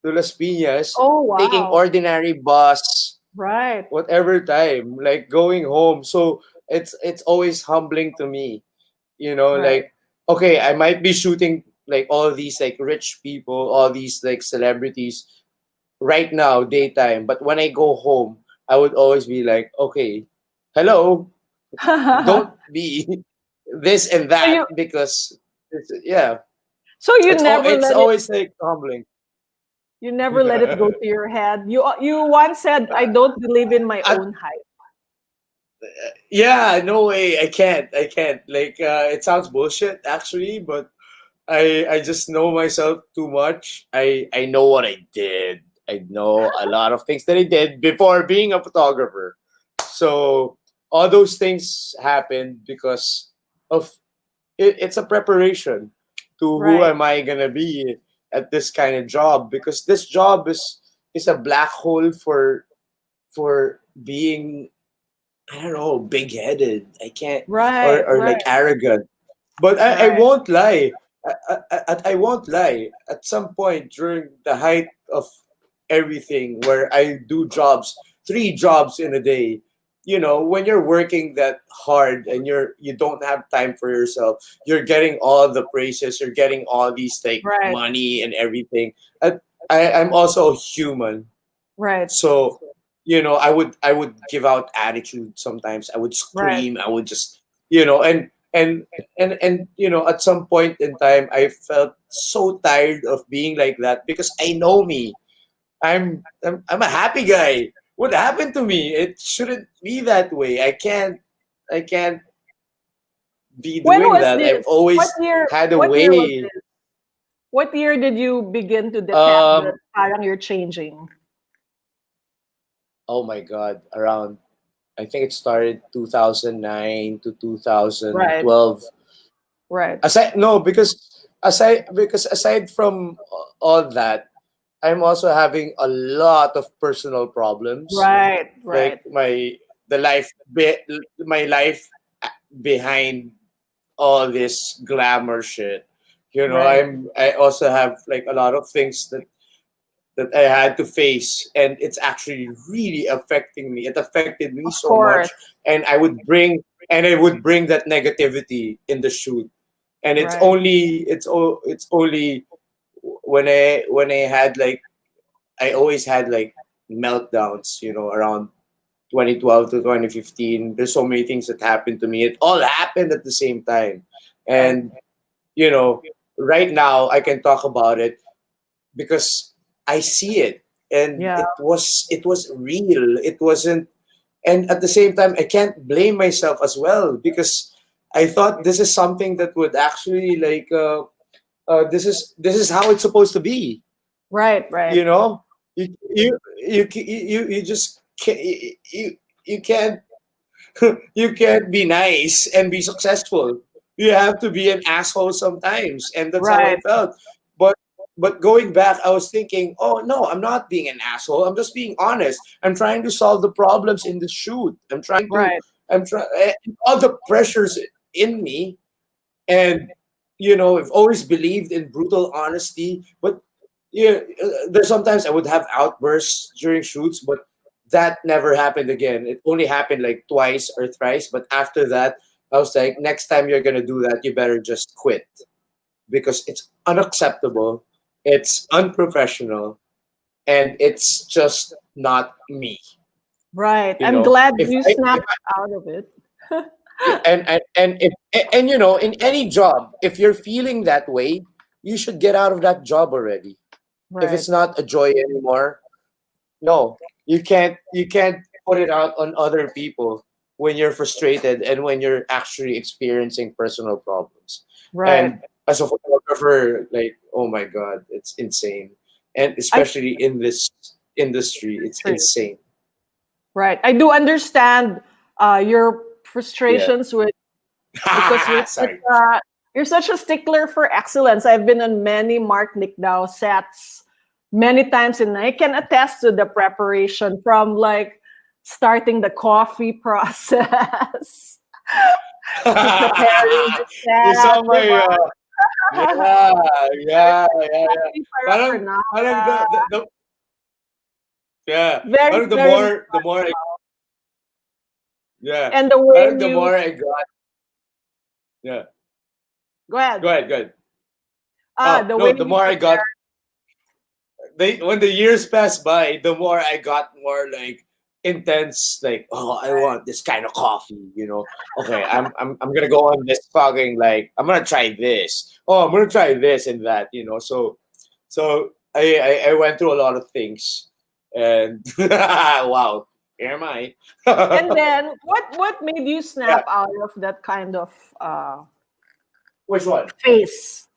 to Las Piñas, oh taking wow. ordinary bus, Right, whatever time, like going home. So it's always humbling to me, right, like, okay, I might be shooting like all these like rich people, all these like celebrities right now, daytime. But when I go home, I would always be like, okay, hello, so don't be this and that you because yeah, so you never it's let it always like humbling. you never let it go to your head. You once said, I don't believe in my At, own hype. yeah, no way, I can't. Like, it sounds bullshit actually, but I just know myself too much. I know what I did. I know a lot of things that I did before being a photographer. So all those things happened because of it's a preparation to who Right, am I gonna be at this kind of job, because this job is a black hole for being, I don't know, big headed. I can't, or right, or right, like arrogant. But I right, won't lie. I won't lie. At some point during the height of everything, where I do jobs, 3 jobs in a day, when you're working that hard and you don't have time for yourself, you're getting all the praises, you're getting all these like right, money and everything. I'm also a human, right, so I would give out attitude sometimes. I would right. scream. I would just and at some point in time, I felt so tired of being like that because I know me. I'm a happy guy. what happened to me? It shouldn't be that way. I can't be When doing was that. I've this? What always year? had a What year was way. this? What year did you begin to detect that Um, parang you're changing? oh my God, around I think it started 2009 to Right, 2012. right, Aside no, because aside from all that, I'm also having a lot of personal problems. right, Like right. my life behind all this glamour shit. Right. I also have like a lot of things that I had to face, and it's actually really affecting me. It affected me Of so course. much, and I would bring that negativity in the shoot. And Right. it's only when I had like I always had like meltdowns, around 2012 to 2015. There's so many things that happened to me. It all happened at the same time, Right. and you know, right now I can talk about it because I see it, and Yeah. it was real. It wasn't, and at the same time, I can't blame myself as well because I thought this is something that would actually this is how it's supposed to be. Right. Right. You know, you just can't you can't you can't be nice and be successful. You have to be an asshole sometimes, and that's how I Right. felt. But but going back, I was thinking, oh no, I'm not being an asshole. I'm just being honest. I'm trying to solve the problems in the shoot. Right. I'm trying all the pressures in me, and I've always believed in brutal honesty. But yeah, there's sometimes I would have outbursts during shoots, but that never happened again. It only happened like twice or thrice. But after that, I was like, next time you're gonna do that, you better just quit because it's unacceptable, it's unprofessional, and it's just not me. Right. You I'm know, glad if you I if snapped out of it. in any job, if you're feeling that way, you should get out of that job already. If Right. it's not a joy anymore, no, you can't put it out on other people when you're frustrated and when you're actually experiencing personal problems. Right. And as a photographer, like, oh my god, it's insane. And I especially in this industry, it's True. insane. Right. I do understand your Yeah. frustrations with because Sorry. you're such a stickler for excellence. I've been on many Mark Nicdao sets many times, and I can attest to the preparation from like starting the coffee process to preparing the You set, saw my yeah, yeah, yeah, yeah. coffee Parang parang parafernalia. yeah, Very, parang the very more the more I, yeah, and the way parang the you more I got, yeah. go ahead. Go ahead. Ah, Oh the way no, the you more I got, prepare. when the years passed by, the more I got more like intense. Like, oh, I want this kind of coffee. Okay, I'm gonna go on this fucking like I'm gonna try this. Oh, I'm gonna try this and that. So I went through a lot of things, and wow, here am I. And then what made you Yeah, snap out of that kind of which one? phase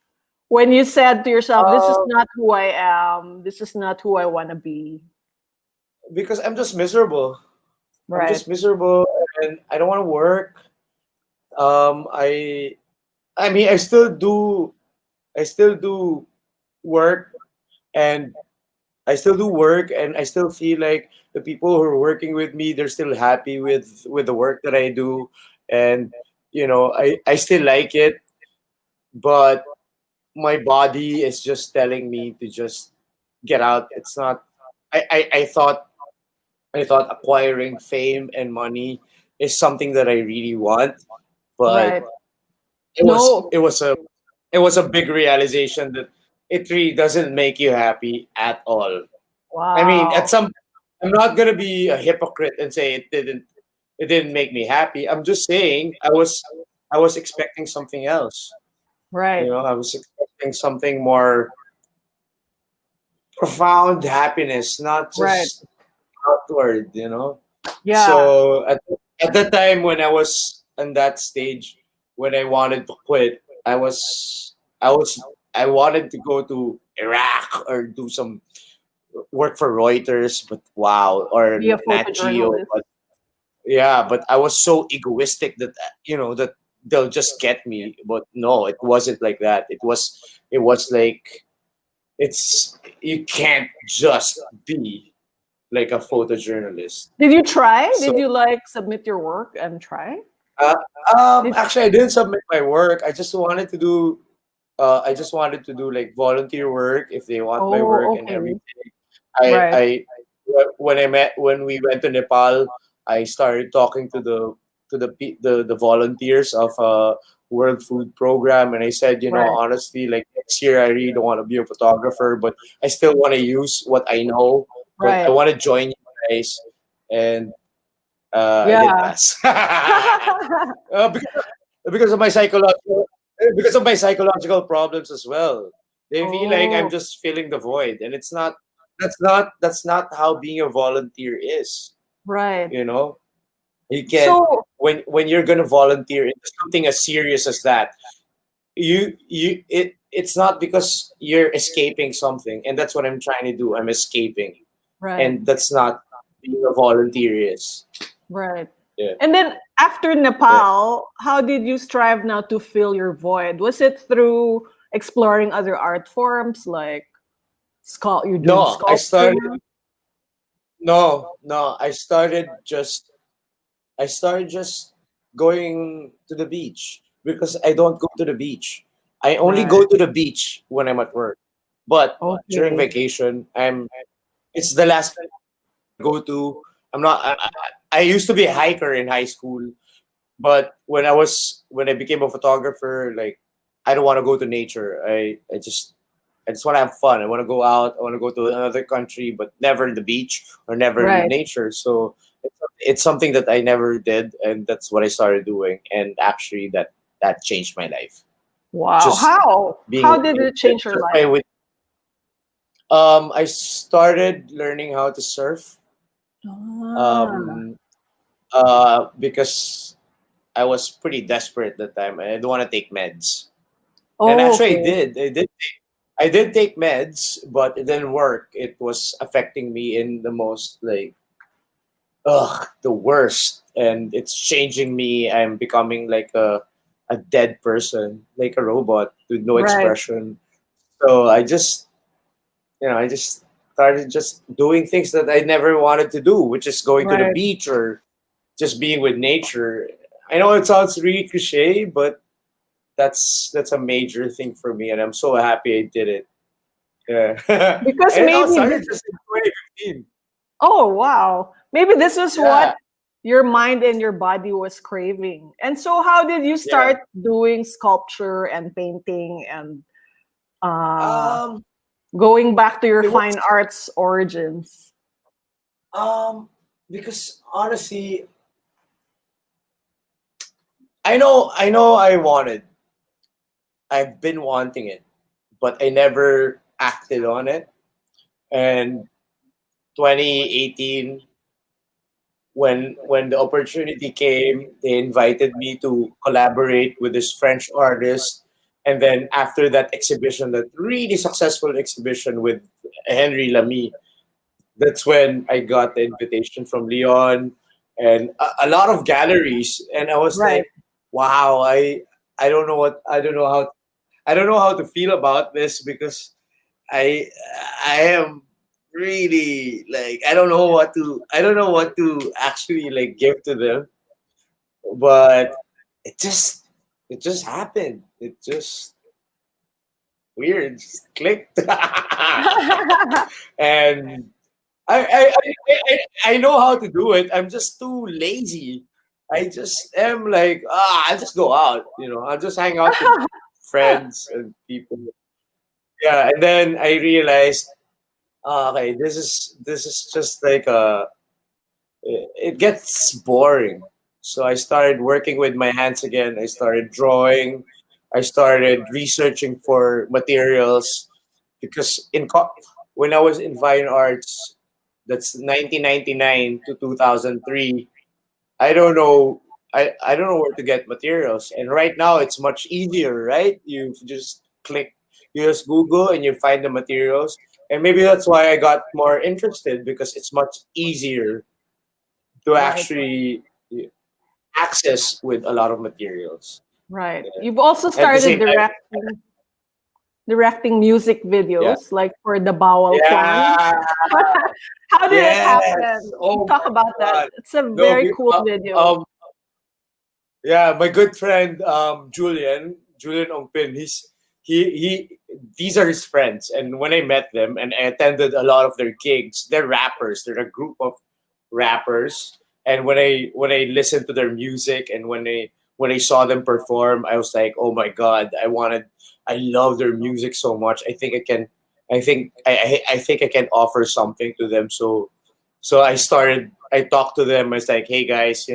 when you said to yourself, "This is Uh, not who I am. This is not who I want to be." because I'm just miserable. I'm Right. just miserable, and I don't want to work. Um, I I mean, I still do work, and I still feel like the people who are working with me, they're still happy with the work that I do, and I still like it, but my body is just telling me to just get out. It's not. I thought acquiring fame and money is something that I really want, but Right. it was No. it was a it was a big realization that it really doesn't make you happy at all. I mean, Wow. I'm not gonna be a hypocrite and say it didn't make me happy. I'm just saying I was expecting something else. Right. I was expecting something more profound happiness, not Right. just outward, you know. Yeah. So at the time when I was in that stage, when I wanted to quit, I was I wanted to go to Iraq or do some work for Reuters, but wow, or Be a Nat Geo. photojournalist. But yeah, but I was so egoistic that that they'll just get me. But no, it wasn't like that. It was like it's you can't just be like a photojournalist. Did you try? So Did you like submit your work and try? uh, Did, actually, I didn't submit my work. I just wanted to do like volunteer work if they want my work oh, and okay. everything. I Right. I when we went to Nepal, I started talking to the volunteers of World Food Program, and I said, Right. honestly, like next year, I really don't want to be a photographer, but I still want to use what I know, but I Right. want to join you guys, and I didn't Yeah. pass because because of my psychological because of my psychological problems as well. They feel like I'm oh, just filling the void, and it's not. That's not how being a volunteer is. right. You know, you can't So, when you're gonna volunteer into something as serious as that. It's not because you're escaping something, and that's what I'm trying to do. I'm escaping, right. and that's not being a volunteer is. Right. Yeah, And then after yeah. Nepal, how did you strive now to fill your void? Was it through exploring other art forms like you're doing No, sculpture now? no. I started just going to the beach because I don't go to the beach. I only Right. go to the beach when I'm at work. But during Okay. vacation, it's the last go to. I'm not. I used to be a hiker in high school, but when I became a photographer, like I don't want to go to nature. I just want to have fun. I want to go out. I want to go to another country, but never the beach or never Right. nature. So it's something that I never did, and that's what I started doing. And actually, that changed my life. Wow. Just How? being How did it change your just life? by with I started learning how to surf. Ah. Um, because I was pretty desperate at that time. I didn't want to take meds, and Oh, actually, okay. I did take meds, but it didn't work. It was affecting me in the most like the worst, and it's changing me. I'm becoming like a dead person, like a robot with no Right. expression. So I just started just doing things that I never wanted to do, which is going to the Right. beach or just being with nature. I know it sounds really cliche, but that's a major thing for me, and I'm so happy I did it. Yeah, Because and it all maybe started this. just in 2015. Oh, wow. Maybe this was what Yeah, your mind and your body was craving. And so, how did you yeah. start doing sculpture and painting and uh, Um, going back to your it fine was arts origins? because honestly, I wanted. I've been wanting it, but I never acted on it. And 2018, when the opportunity came, they invited me to collaborate with this French artist. And then after that exhibition, that really successful exhibition with Henry Lamy, that's when I got the invitation from Leon and a lot of galleries. And I was Right. like, wow, I don't know how to feel about this because I I am really like I don't know what to actually like give to them, but it just it just happened. It just weird, just clicked. And I, I I know how to do it. I'm just too lazy. I just am like, I'll just go out, I'll just hang out with friends and people. Yeah, and then I realized, okay, this is just like it gets boring. So I started working with my hands again. I started drawing. I started researching for materials because when I was in fine arts, that's 1999 to 2003. I don't know. I don't know where to get materials. And right now it's much easier, right? You just click, you just Google and you find the materials. And maybe that's why I got more interested because it's much easier to Right. actually access with a lot of materials. Right. Yeah. You've also At the started same time, directing music yeah. videos, like for the Bowel Clan. Yeah. How did it Yes. happen? Oh Talk my about that. God. It's a No, very cool video. yeah, my good friend Julian Ongpin, he these are his friends, and when I met them and I attended a lot of their gigs, they're rappers. They're a group of rappers, and when I listened to their music and when I saw them perform, I was like, oh my god, I love their music so much. I think I can offer something to them. So I talked to them. I was like, hey guys,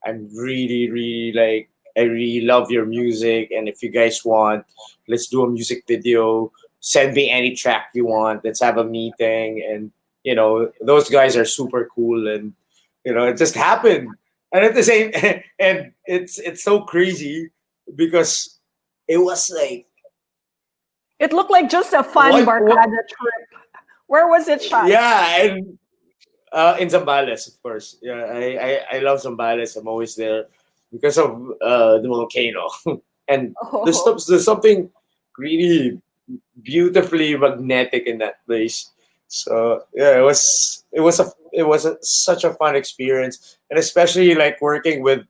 I'm really like I really love your music, and if you guys want, let's do a music video. Send me any track you want. Let's have a meeting, and those guys are super cool, and it just happened. And at the same, and it's so crazy because it was like It looked like just a fun what Barcada trip. Where was it shot? yeah, and in Zambales, of course. Yeah, I love Zambales. I'm always there because of the volcano, and Oh, there's something really beautifully magnetic in that place. So yeah, such a fun experience, and especially like working with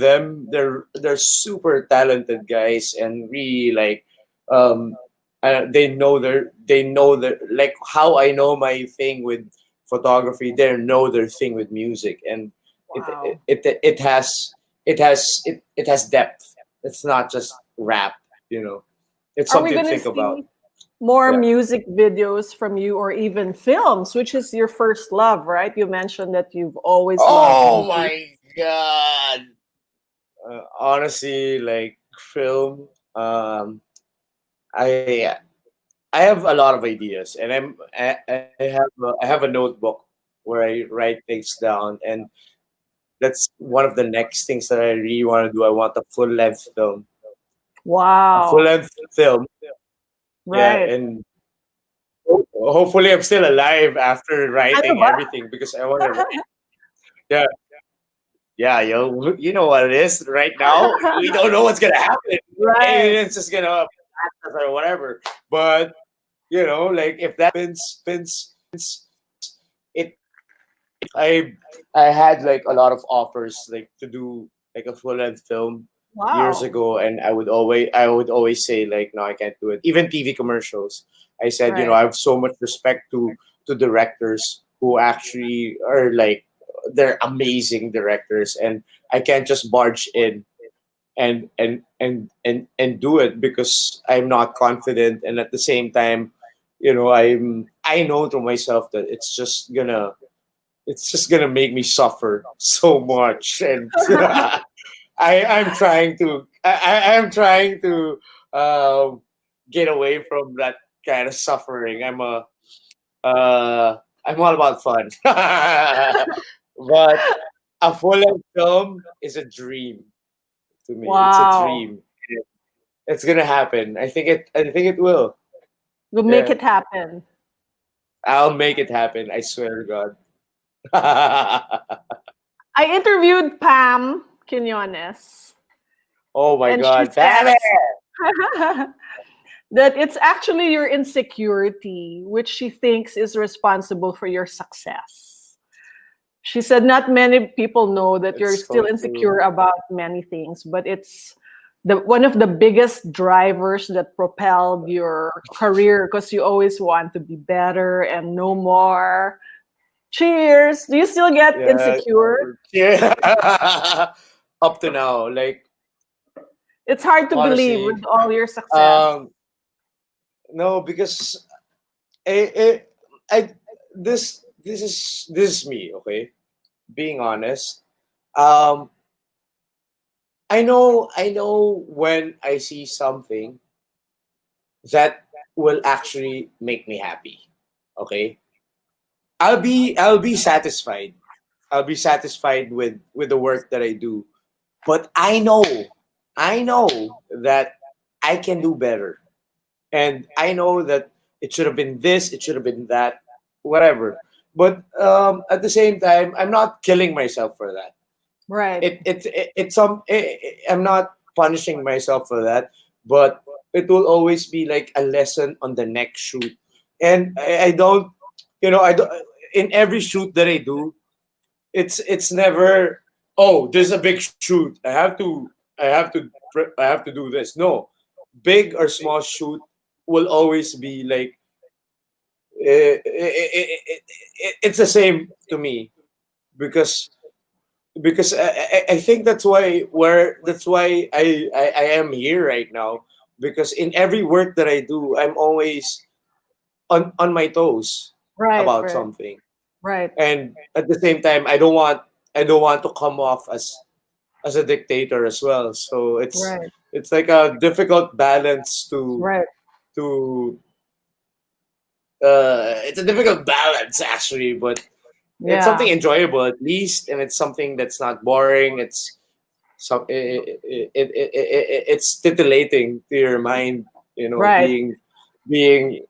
them. They're super talented guys, and really like um they know their like how I know my thing with photography. They know their thing with music, and it wow. it has depth. It's not just rap, you know. It's Are we something to going to think about. see more Yeah. music videos from you or even films, which is your first love, right? You mentioned that you've always loved Oh movies. my god. Honestly, like film. I I have a lot of ideas, and I have a notebook where I write things down, and that's one of the next things that I really want to do. I want a full length film, a full Wow. length film. Yeah, Right. and hopefully I'm still alive after Ano writing ba? everything because I want to. Yeah, yeah, you know what it is right now. We don't know what's gonna happen. Right. Aliens just gonna attack us or whatever. But like if that happens, it I I had like a lot of offers like to do like a full length film years Wow. ago, and I would always say like no, I can't do it. Even TV commercials, I said Right. I have so much respect to directors who actually are like they're amazing directors, and I can't just barge in and do it because I'm not confident, and at the same time, I know to myself that it's just gonna make me suffer so much, and I'm trying to get away from that kind of suffering. I'm all about fun, but a full length film is a dream to me. It's a Wow. dream. It's gonna happen. I think it will. We'll make Yeah, it happen. I'll make it happen. I swear to God. I interviewed Pam Quinones, Oh my and she God, damn it! says that it's actually your insecurity which she thinks is responsible for your success. She said not many people know that you're It's still so true. insecure about many things, but it's the one of the biggest drivers that propelled your career because you always want to be better and know more. Cheers. Do you still get Yeah, insecure? yeah. Up to now, like It's hard to believe honestly, with all your success. um, no, because I, I this is me, okay? Being honest, um, I know when I see something that will actually make me happy, okay? I'll be satisfied. I'll be satisfied with the work that I do. But I know that I can do better. And I know that it should have been this, it should have been that, whatever. But at the same time, I'm not killing myself for that. Right. I'm not punishing myself for that, but it will always be like a lesson on the next shoot. And I don't, I don't. In every shoot that I do, it's never, oh, there's a big shoot. I have to do this. No, big or small shoot will always be like it's the same to me because I think that's why I am here right now, because in every work that I do, I'm always on my toes Right. about Right. something. Right. And at the same time, I don't want to come off as a dictator as well. So Right. it's like a difficult balance Right. to it's a difficult balance actually, but it's something Yeah. enjoyable at least, and it's something that's not boring. It's titillating to your mind, Right. being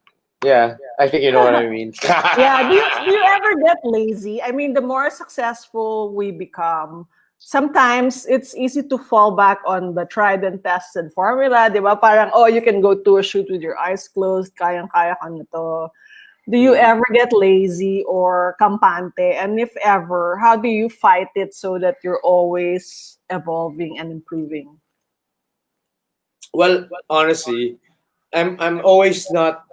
yeah. I think you know what I mean. Yeah. Do you ever get lazy? I mean, the more successful we become, sometimes it's easy to fall back on the tried and tested formula. Di ba? Parang, oh, you can go to a shoot with your eyes closed. Kayang-kaya ka na to. Do you Mm. ever get lazy or campante? And if ever, how do you fight it so that you're always evolving and improving? Well, honestly, I'm always not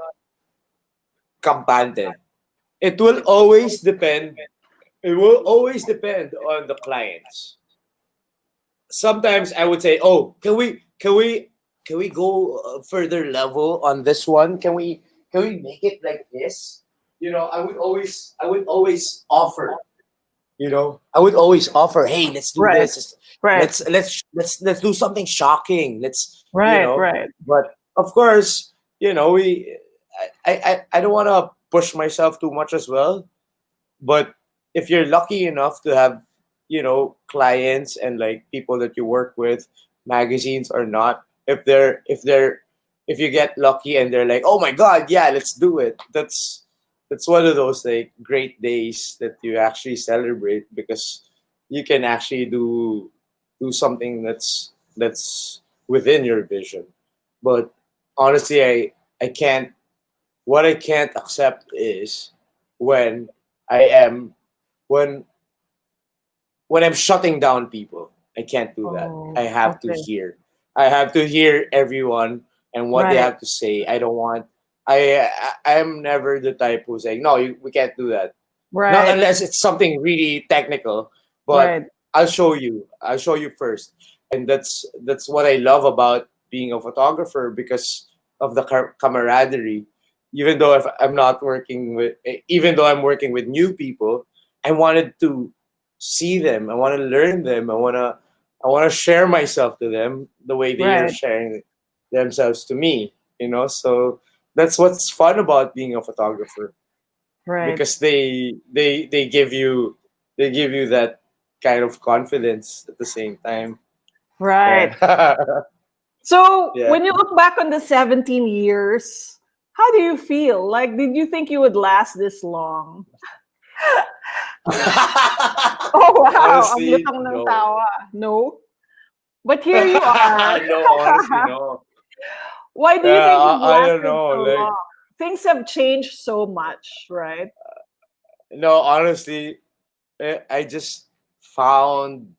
campante. It will always depend. It will always depend on the clients. Sometimes I would say, "Oh, can we go further level on this one? Can we make it like this?" I would always offer. I would always offer, "Hey, let's do Right, this. right, Let's do something shocking. right, right, But of course, we I don't want to push myself too much as well. But if you're lucky enough to have, clients and like people that you work with, magazines or not, if you get lucky and they're like, "Oh my god, yeah, let's do it." That's one of those like great days that you actually celebrate, because you can actually do something that's within your vision. But honestly, I can't what I can't accept is when I am when when I'm shutting down people. I can't do that. oh, I have to okay, hear. I have to hear everyone and what they right, have to say. I don't want. I'm never the type who's like, no, we can't do that. Not right, unless it's something really technical. But right, I'll show you. I'll show you first, and that's what I love about being a photographer, because of the camaraderie. Even though if I'm not working with, even though I'm working with new people, I wanted to see them. I want to learn them. I want to share myself to them the way they are right, sharing themselves to me. So that's what's fun about being a photographer, right, because they give you that kind of confidence at the same time. right. Yeah. So Yeah. when you look back on the 17 years, how do you feel? Like, did you think you would last this long? Oh, wow. Ang Honestly, lutang ng no. tawa. No? But here you are. No, honestly, no. Why do you Yeah, think you've I don't lasted know. so Like, long? Things have changed so much, right? no, honestly, I just found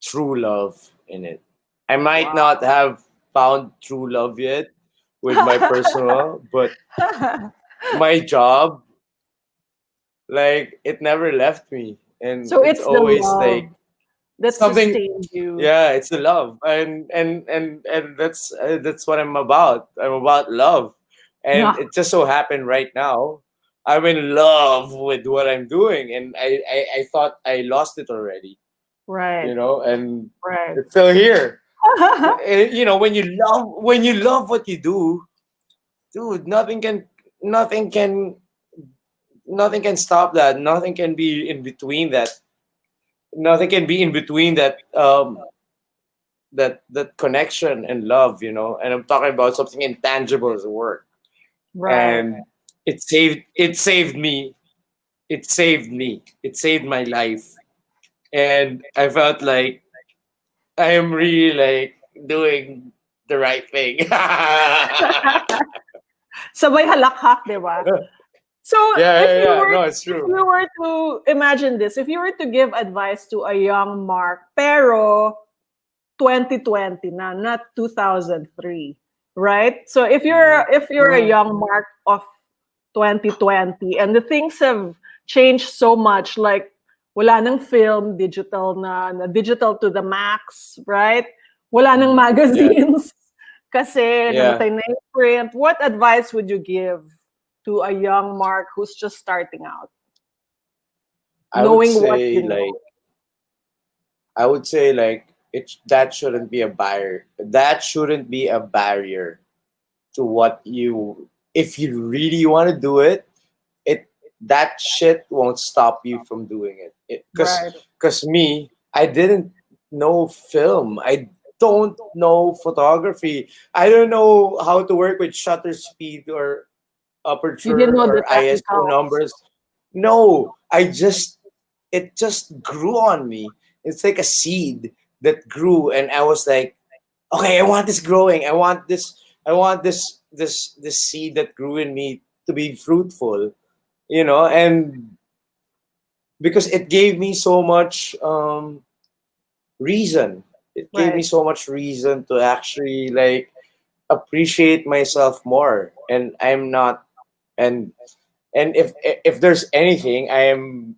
true love in it. I might not Wow. have found true love yet with my personal, but my job, like, it never left me. And So it's it's the always like love that something. sustained you. Yeah, it's the love, and that's what I'm about. I'm about love, and Yeah, it just so happened right now I'm in love with what I'm doing, and I thought I lost it already, right, and right. it's still here. When you love what you do, dude, nothing can nothing can stop that. Nothing can be in between that. Nothing can be in between that that connection and love, and I'm talking about something intangible as work. Right. And it saved my life. And I felt like I am really like doing the right thing. Yeah, Sabay halakhak, di ba? So yeah, yeah, no, it's if true. you were to imagine this, if you were to give advice to a young Mark, pero 2020 na, not 2003, right? So if you're a Mhm. young Mark of 2020 and the things have changed so much, like wala nang film, digital na digital to the max, right? Wala nang Yeah, magazines kasi yeah. namatay na yung print. What advice would you give to a young Mark who's just starting out, I would knowing what say you like know? I would say like that shouldn't be a barrier. That shouldn't be a barrier to what you if you really want to do it. It That shit won't stop you from doing it. Right, Cause me, I didn't know film. I don't know photography. I don't know how to work with shutter speed or you didn't aperture know the or ISO technicals, numbers. No, it just grew on me. It's like a seed that grew, and I was like, okay, I want this growing. I want this seed that grew in me to be fruitful, and because it gave me so much reason. It gave me right? so much reason to actually like appreciate myself more. And I'm not and and if there's anything, I'm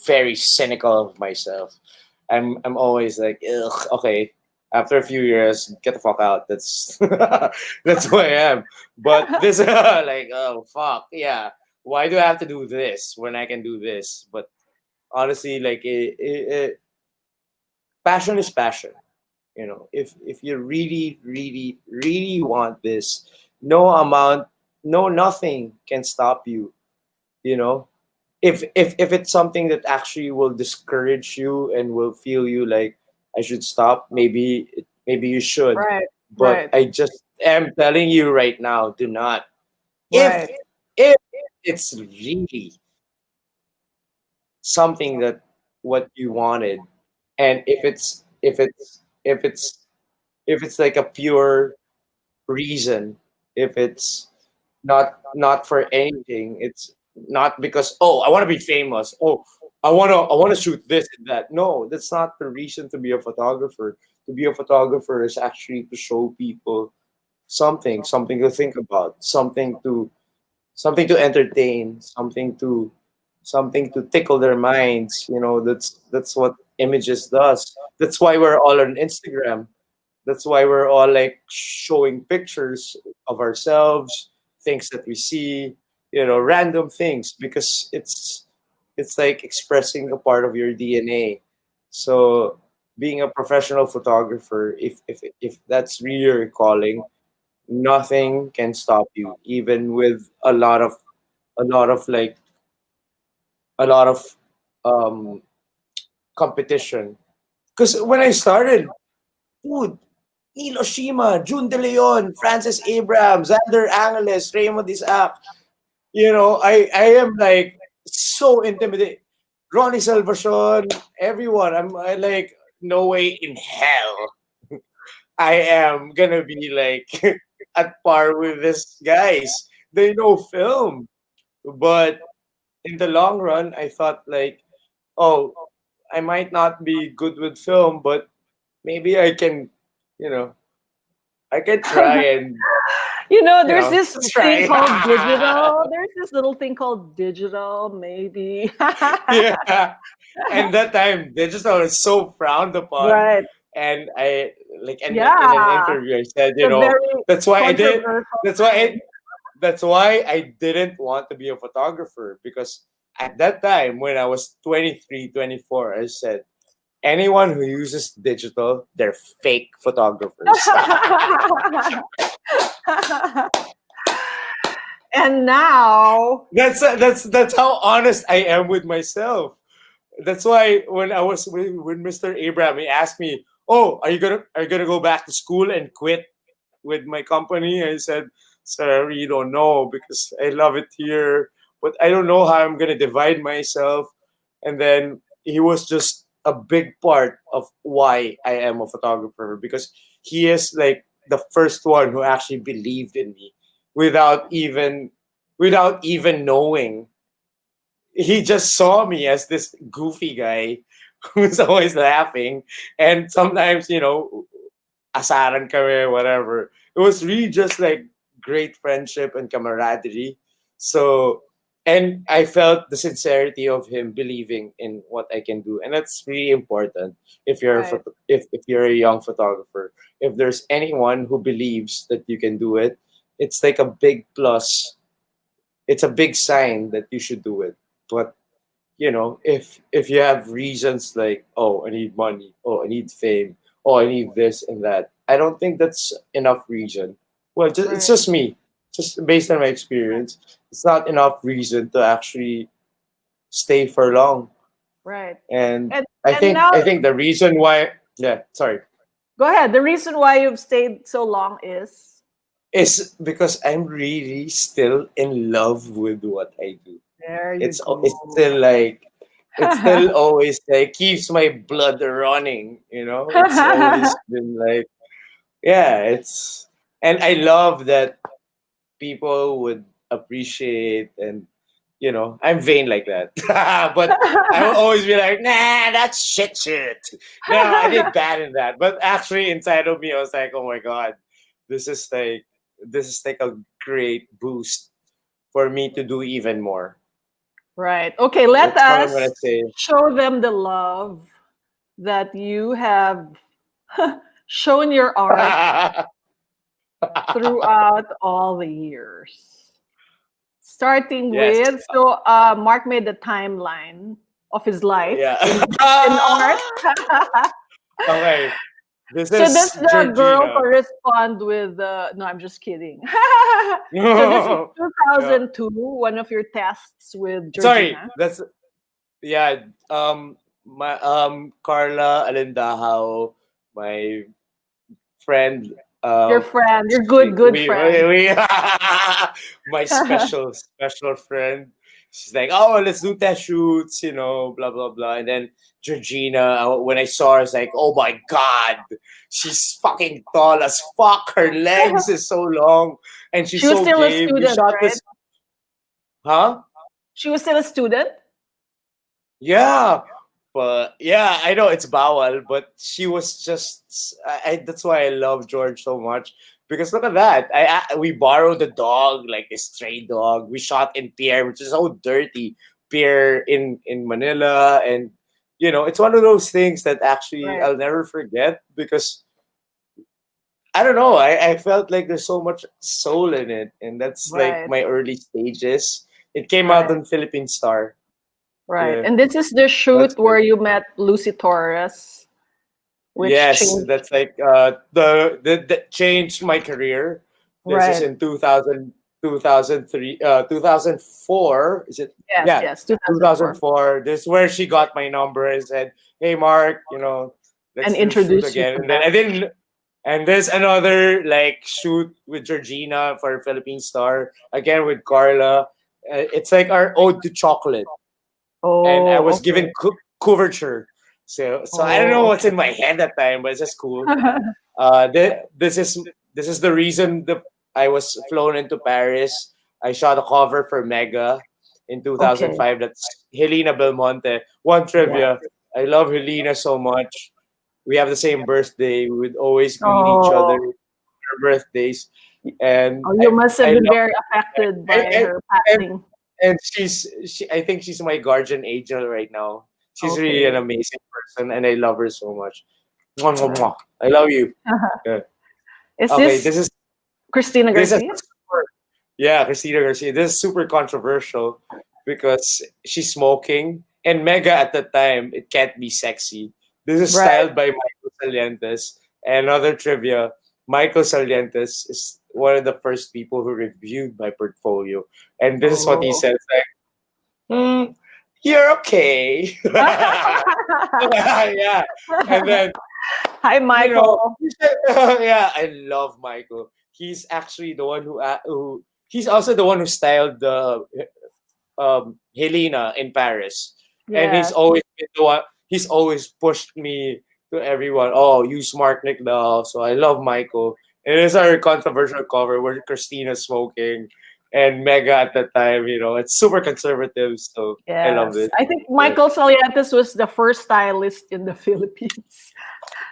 very cynical of myself. I'm always like, ugh, okay. After a few years, get the fuck out. That's that's who I am. But this, like, oh fuck, yeah. Why do I have to do this when I can do this? But honestly, like, passion is passion. If you really, really, really want this, no amount, no nothing can stop you. You know, if it's something that actually will discourage you and will feel you like I should stop, maybe you should. Right, But right, I just am telling you right now, do not. If right, if it's really something that what you wanted, and if it's like a pure reason, if it's not for anything. It's not because, oh, I want to be famous. Oh, I want to shoot this and that. No, that's not the reason to be a photographer. To be a photographer is actually to show people something to think about, something to entertain, something to tickle their minds. That's what images does. That's why we're all on Instagram. That's why we're all like showing pictures of ourselves, things that we see, random things, because it's like expressing a part of your DNA. So being a professional photographer, if that's really your calling, nothing can stop you, even with a lot of like a lot of um competition. Because when I started, dude, Neil Oshima, June De Leon, Francis Abrams, Xander Angeles, Raymond Isaac. I am like so intimidated. Ronnie Salvacion, everyone. I like, no way in hell I am gonna be like at par with these guys. They know film. But in the long run, I thought like, oh, I might not be good with film, but maybe you know, I can try and there's this just thing try. called digital. There's this little thing called digital, maybe. Yeah. And that time, digital is so frowned upon. Right. And I like, and in an Yeah. interview, I said, It's a very that's why I did. controversial That's why time. that's why I didn't want to be a photographer, because at that time when I was 23, 24, I said, anyone who uses digital, they're fake photographers. And now, That's how honest I am with myself. That's why when I was with Mr. Abraham, he asked me, "Oh, are you gonna go back to school and quit with my company?" I said, "Sir, I really don't know because I love it here, but I don't know how I'm gonna divide myself." And then he was just a big part of why I am a photographer because he is like the first one who actually believed in me without even without even knowing. He just saw me as this goofy guy who's always laughing, and sometimes asaran kami, whatever. It was really just like great friendship and camaraderie. So, and I felt the sincerity of him believing in what I can do, and that's really important. right, If you're a young photographer, if there's anyone who believes that you can do it, it's like a big plus. It's a big sign that you should do it. But if you have reasons like, oh, I need money, oh, I need fame, oh, I need this and that, I don't think that's enough reason. Well, it's right, just me, just based on my experience. It's not enough reason to actually stay for long. right. And And I and think now, I think the reason why, yeah, sorry, go ahead. The reason why you've stayed so long is is because I'm really still in love with what I do. there you It's go. still like, it's still always like keeps my blood running. It's always been like, yeah, it's, and I love that people would appreciate, and I'm vain like that. But I will always be like, nah, that's shit. No, I did bad in that, but actually inside of me I was like, oh my god, this is like this is like a great boost for me to do even more. Right. Okay, let That's what I'm gonna us say. show them the love that you have shown your art throughout all the years. Starting Yes. with, Mark made the timeline of his life Yeah. in art. Okay. This So does is the girl Georgina. correspond with no, I'm just kidding. So this is Yeah. 2002, one of your tests with Sorry. Georgina. That's, yeah. My Carla Alindahao, my friend. Your Uh, friend, your she, good friend. we my special friend. She's like, oh, let's do test shoots, blah blah blah. And then Georgina, when I saw her, I was like, oh my god, she's fucking tall as fuck. Her legs is so long, and she's She was so still a game. We student, shot right? this, huh? She was still a student. Yeah, but yeah, I know it's bawal, but she was just. That's why I love George so much, because look at that. We borrowed the dog, like a stray dog. We shot in pier, which is so dirty, pier in Manila, and it's one of those things that actually Right, I'll never forget because I don't know. I felt like there's so much soul in it, and that's like right, my early stages. It came out right, on Philippine Star. right. Yeah, And this is the that's shoot good. where you met Lucy Torres, which Yes, changed. that's like that changed my career. This is Right. in 2000, 2003, 2004. Is it? Yes, Yeah, yes, 2004. 2004. This is where she got my number and said, "Hey, Mark, let's And do shoot introduced you again." to And then I that. didn't. And there's another like shoot with Georgina for Philippine Star again with Carla. It's like our ode to chocolate, and I Oh, was okay. given couverture. So I don't know Oh, what's okay. in my head that time, but it's just cool. This is the reason I was flown into Paris. I shot a cover for Mega in Okay. 2005. That's Helena Belmonte. One Yeah. trivia: I love Helena so much. We have the same birthday. We would always greet each other Oh, on our birthdays, and oh, you must have I been love very affected by and, her and passing. and I think she's my guardian angel right now. She's really an Okay. amazing person, and I love her so much. Mwah, mwah, Right. mwah. I love you. Yeah. Is Okay, this this is Christina this is Garcia? super, yeah, Christina Garcia. This is super controversial because she's smoking, and Mega at the time it can't be sexy. This is Right. styled by Michael Salientes. And another trivia: Michael Salientes is one of the first people who reviewed my portfolio, and this is what he Oh. says like, "You're okay." Yeah, and then Hi, Michael. yeah, I love Michael. He's actually the one who he's also the one who styled the Helena in Paris, and he's Yes. always been the one. He's always pushed me to everyone. Oh, use Mark Nicdao. So I love Michael. It is our controversial cover where Christina's smoking, and Mega at the time. It's super conservative. So I love Yes. it. I think Yeah. Michael Saliates was the first stylist in the Philippines.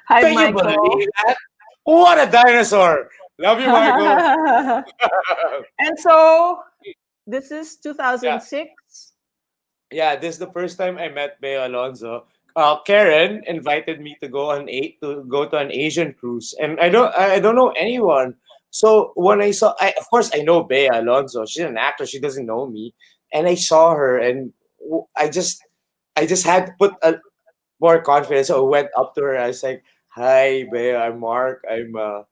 Hi, Can you Michael. believe that? What a dinosaur! Love you, Michael. And so this is Yeah. 2006. Yeah, this is the first time I met Bea Alonzo. Karen invited me to go to an Asian cruise, and I don't know anyone. So when of course I know Bea Alonzo. She's an actor. She doesn't know me, and I saw her, and I just had to put more confidence. So I went up to her. I was like, "Hi, Bea. I'm Mark. I'm a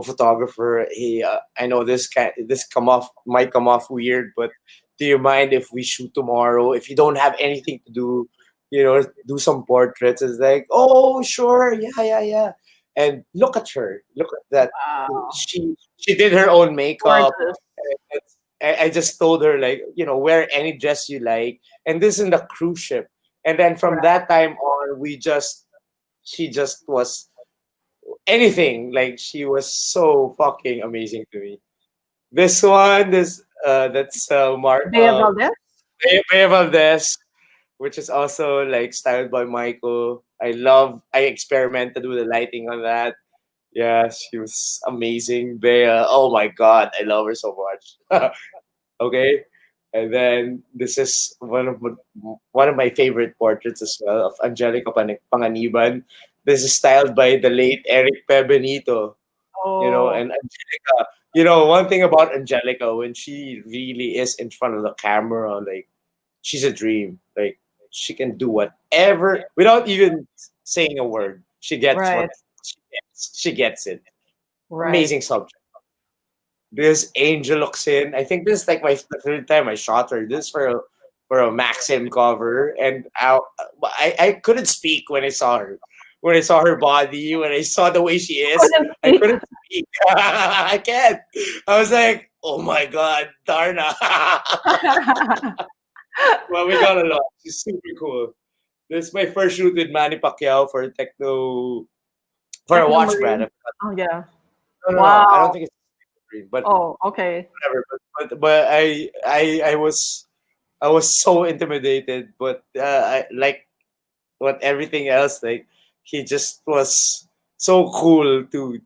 photographer. Hey, I know this might come off weird, but do you mind if we shoot tomorrow? If you don't have anything to do, do some portraits." It's like, oh, sure, yeah, yeah, yeah. And look at her. Look at that. Wow. She did her own makeup. Gorgeous. I just told her like, wear any dress you like. And this is in the cruise ship. And then from Right. that time on, she just was anything. Like she was so fucking amazing to me. This one, that's Mark Bea Valdez? Bea Valdez, which is also like styled by Michael. I experimented with the lighting on that. Yeah, she was amazing. Bea, oh my god, I love her so much. Okay, and then this is one of my favorite portraits as well of Angelica Panganiban. This is styled by the late Eric P. Benito. Oh, And Angelica, one thing about Angelica, when she really is in front of the camera, like she's a dream. Like she can do whatever without even saying a word. She gets right, what she gets. She gets it. right. Amazing subject. This Angel looks in. I think this is like the third time I shot her. This for a Maxim cover, and I couldn't speak when I saw her. When I saw her body, when I saw the way she is, Couldn't I speak. couldn't speak. I can't. I was like, oh my god, Darna. Well, we got along. She's super cool. This is my first shoot with Manny Pacquiao for a Techno watch brand. Marine. Oh, yeah. No. I don't Wow. think it's green, but Oh, okay. whatever. But I was so intimidated, but I like what everything else. Like he just was so cool to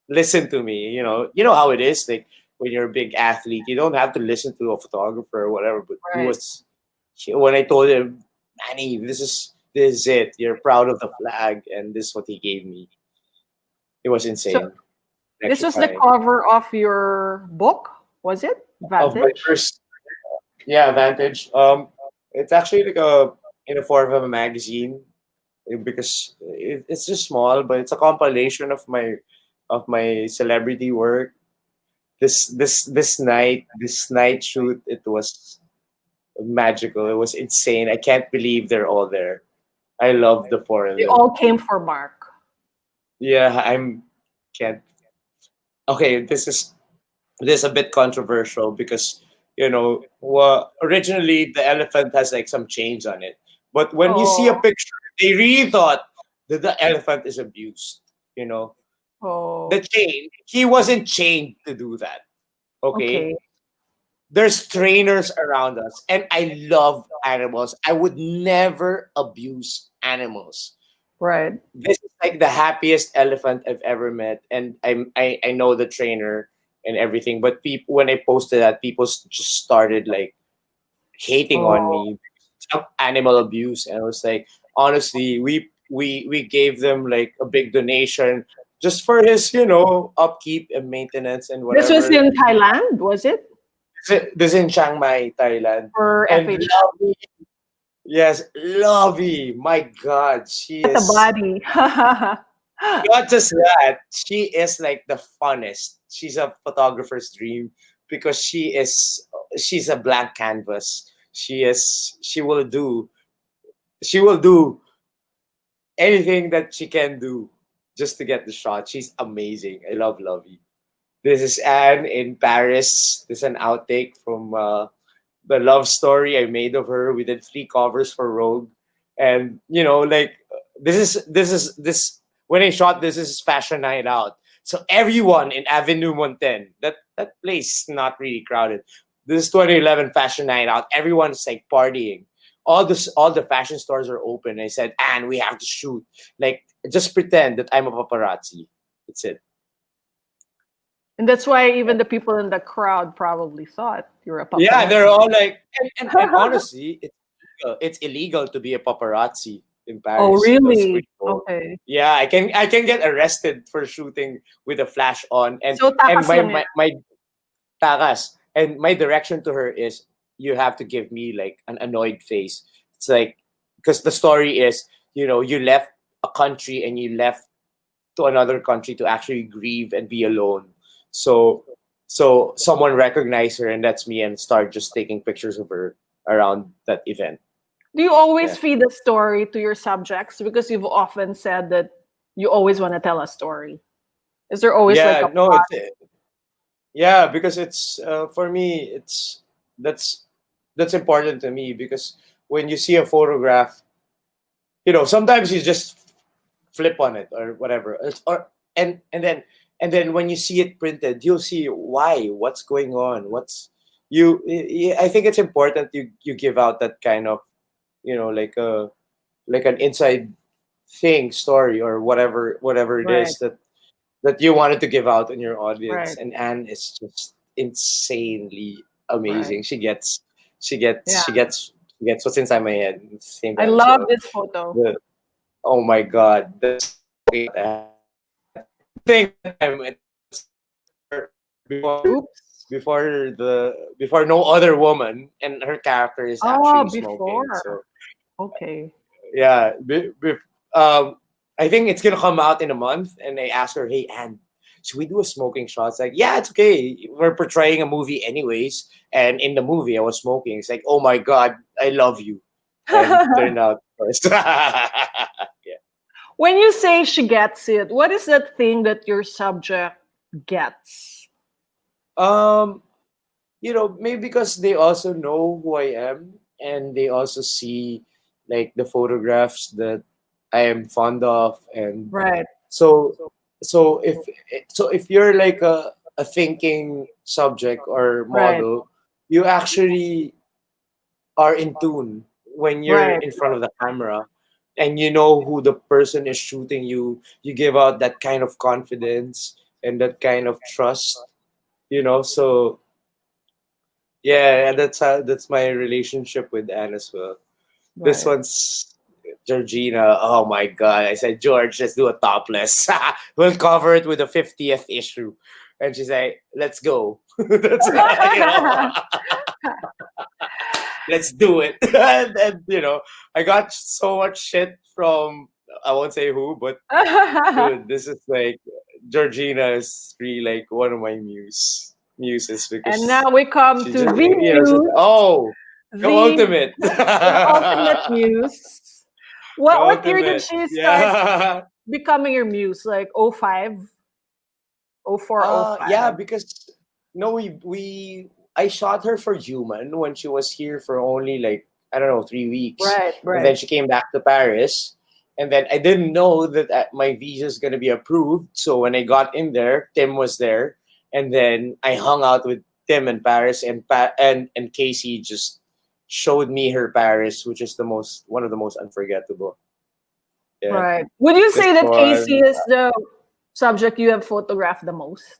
listen to me. You know how it is. Like when you're a big athlete, you don't have to listen to a photographer or whatever. But Right. when I told him, Manny, this is it. You're proud of the flag, and this is what he gave me. It was So insane, this was the electrifying. cover of your book, was it? Of my Vantage? first, yeah, Vantage. It's actually like in the form of a magazine, because it's just small, but it's a compilation of my celebrity work. This night shoot, it was magical. It was insane. I can't believe they're all there. I love the four of They them. all came for Mark. Yeah, I'm can't. Okay, this is a bit controversial because well, originally the elephant has like some chains on it, but when you see a Oh, picture, they really thought that the elephant is abused. You know, the oh, chain. He wasn't chained to do that. Okay, okay. there's trainers around us, and I love animals. I would never abuse animals. Right. This is like the happiest elephant I've ever met, and I know the trainer and everything. But people, when I posted that, people just started like hating on Oh, me, animal abuse, and I was like, honestly, we gave them like a big donation just for his upkeep and maintenance and this was whatever. in Thailand, was it? This is in Chiang Mai, Thailand, For and FH? Lovey, yes, Lovey, my God, she At the is. body. Not just that, she is like the funnest. She's a photographer's dream because she's a blank canvas. She will do anything that she can do just to get the shot. She's amazing. I love Lovey. This is Anne in Paris. This is an outtake from the love story I made of her. We did 3 covers for Rogue, and like this. When I shot this is Fashion Night Out. So everyone in Avenue Montaigne, that place is not really crowded. This is 2011 Fashion Night Out. Everyone's like partying. All the fashion stores are open. I said, "And we have to shoot. Like, just pretend that I'm a paparazzi." That's it. And that's why even the people in the crowd probably thought you were a Yeah, they're paparazzi. all like, and honestly, it's illegal to be a paparazzi in Oh, Paris. That's really? pretty cool. Okay. Yeah, I can get arrested for shooting with a flash on, and So and takas my lang yan. my, my taras and my direction to her is you have to give me like an annoyed face. It's like because the story is you left a country and you left to another country to actually grieve and be alone. So so someone recognized her and that's me and start just taking pictures of her around that event. Do you always Yeah. feed a story to your subjects? Because you've often said that you always want to tell a story. Is there always like Yeah, a no, plot? yeah, because it's for me that's that's important to me because when you see a photograph, sometimes you just flip on it or whatever. And then when you see it printed, you'll see what's going on, I think it's important you give out that kind of like an inside thing story or whatever it Right, is that you wanted to give out in your audience. right, And Anne is just insanely right. amazing. She gets Yeah. she gets she gets what's inside my head at the same I time as love well. this photo. The Oh my god, that's thing that time it before Oops. before no other woman and her character is Oh, actually smoking. before. So Okay. yeah, um, I think it's gonna come out in a month. And I asked her, "Hey, Anne, should we do a smoking shot?" It's like, "Yeah, it's okay. We're portraying a movie anyways." And in the movie, I was smoking. It's like, "Oh my god, I love you," and turned out first. Yeah. When you say she gets it, what is that thing that your subject gets? Um, maybe because they also know who I am and they also see like the photographs that I am fond of. And Right, so so if you're like a thinking subject or right, model, you actually are in tune when you're right, in front of the camera and you know who the person is shooting. You give out that kind of confidence and that kind of trust, so yeah, and that's my relationship with Anne as well. This right. one's Georgina. Oh my god! I said, George, let's do a topless. We'll cover it with the 50th issue, and she's like, let's go. That's let's do it. And I got so much shit from I won't say who, but dude, this is like Georgina is really like one of my muses And because now we come she to just the she's, muse, oh, the the ultimate. the ultimate muse. The What year did ultimate. she start Yeah. becoming your muse? Like 05, 04, Yeah, 05? because no, we I shot her for Human when she was here for only like I don't know 3 weeks, Right, and right. then she came back to Paris, and then I didn't know that my visa is gonna be approved. So when I got in there, Tim was there, and then I hung out with Tim in Paris, and and Casey just showed me her Paris, which is the most one of the most unforgettable. Yeah, Right. Would you this say that Casey one. is the subject you have photographed the most?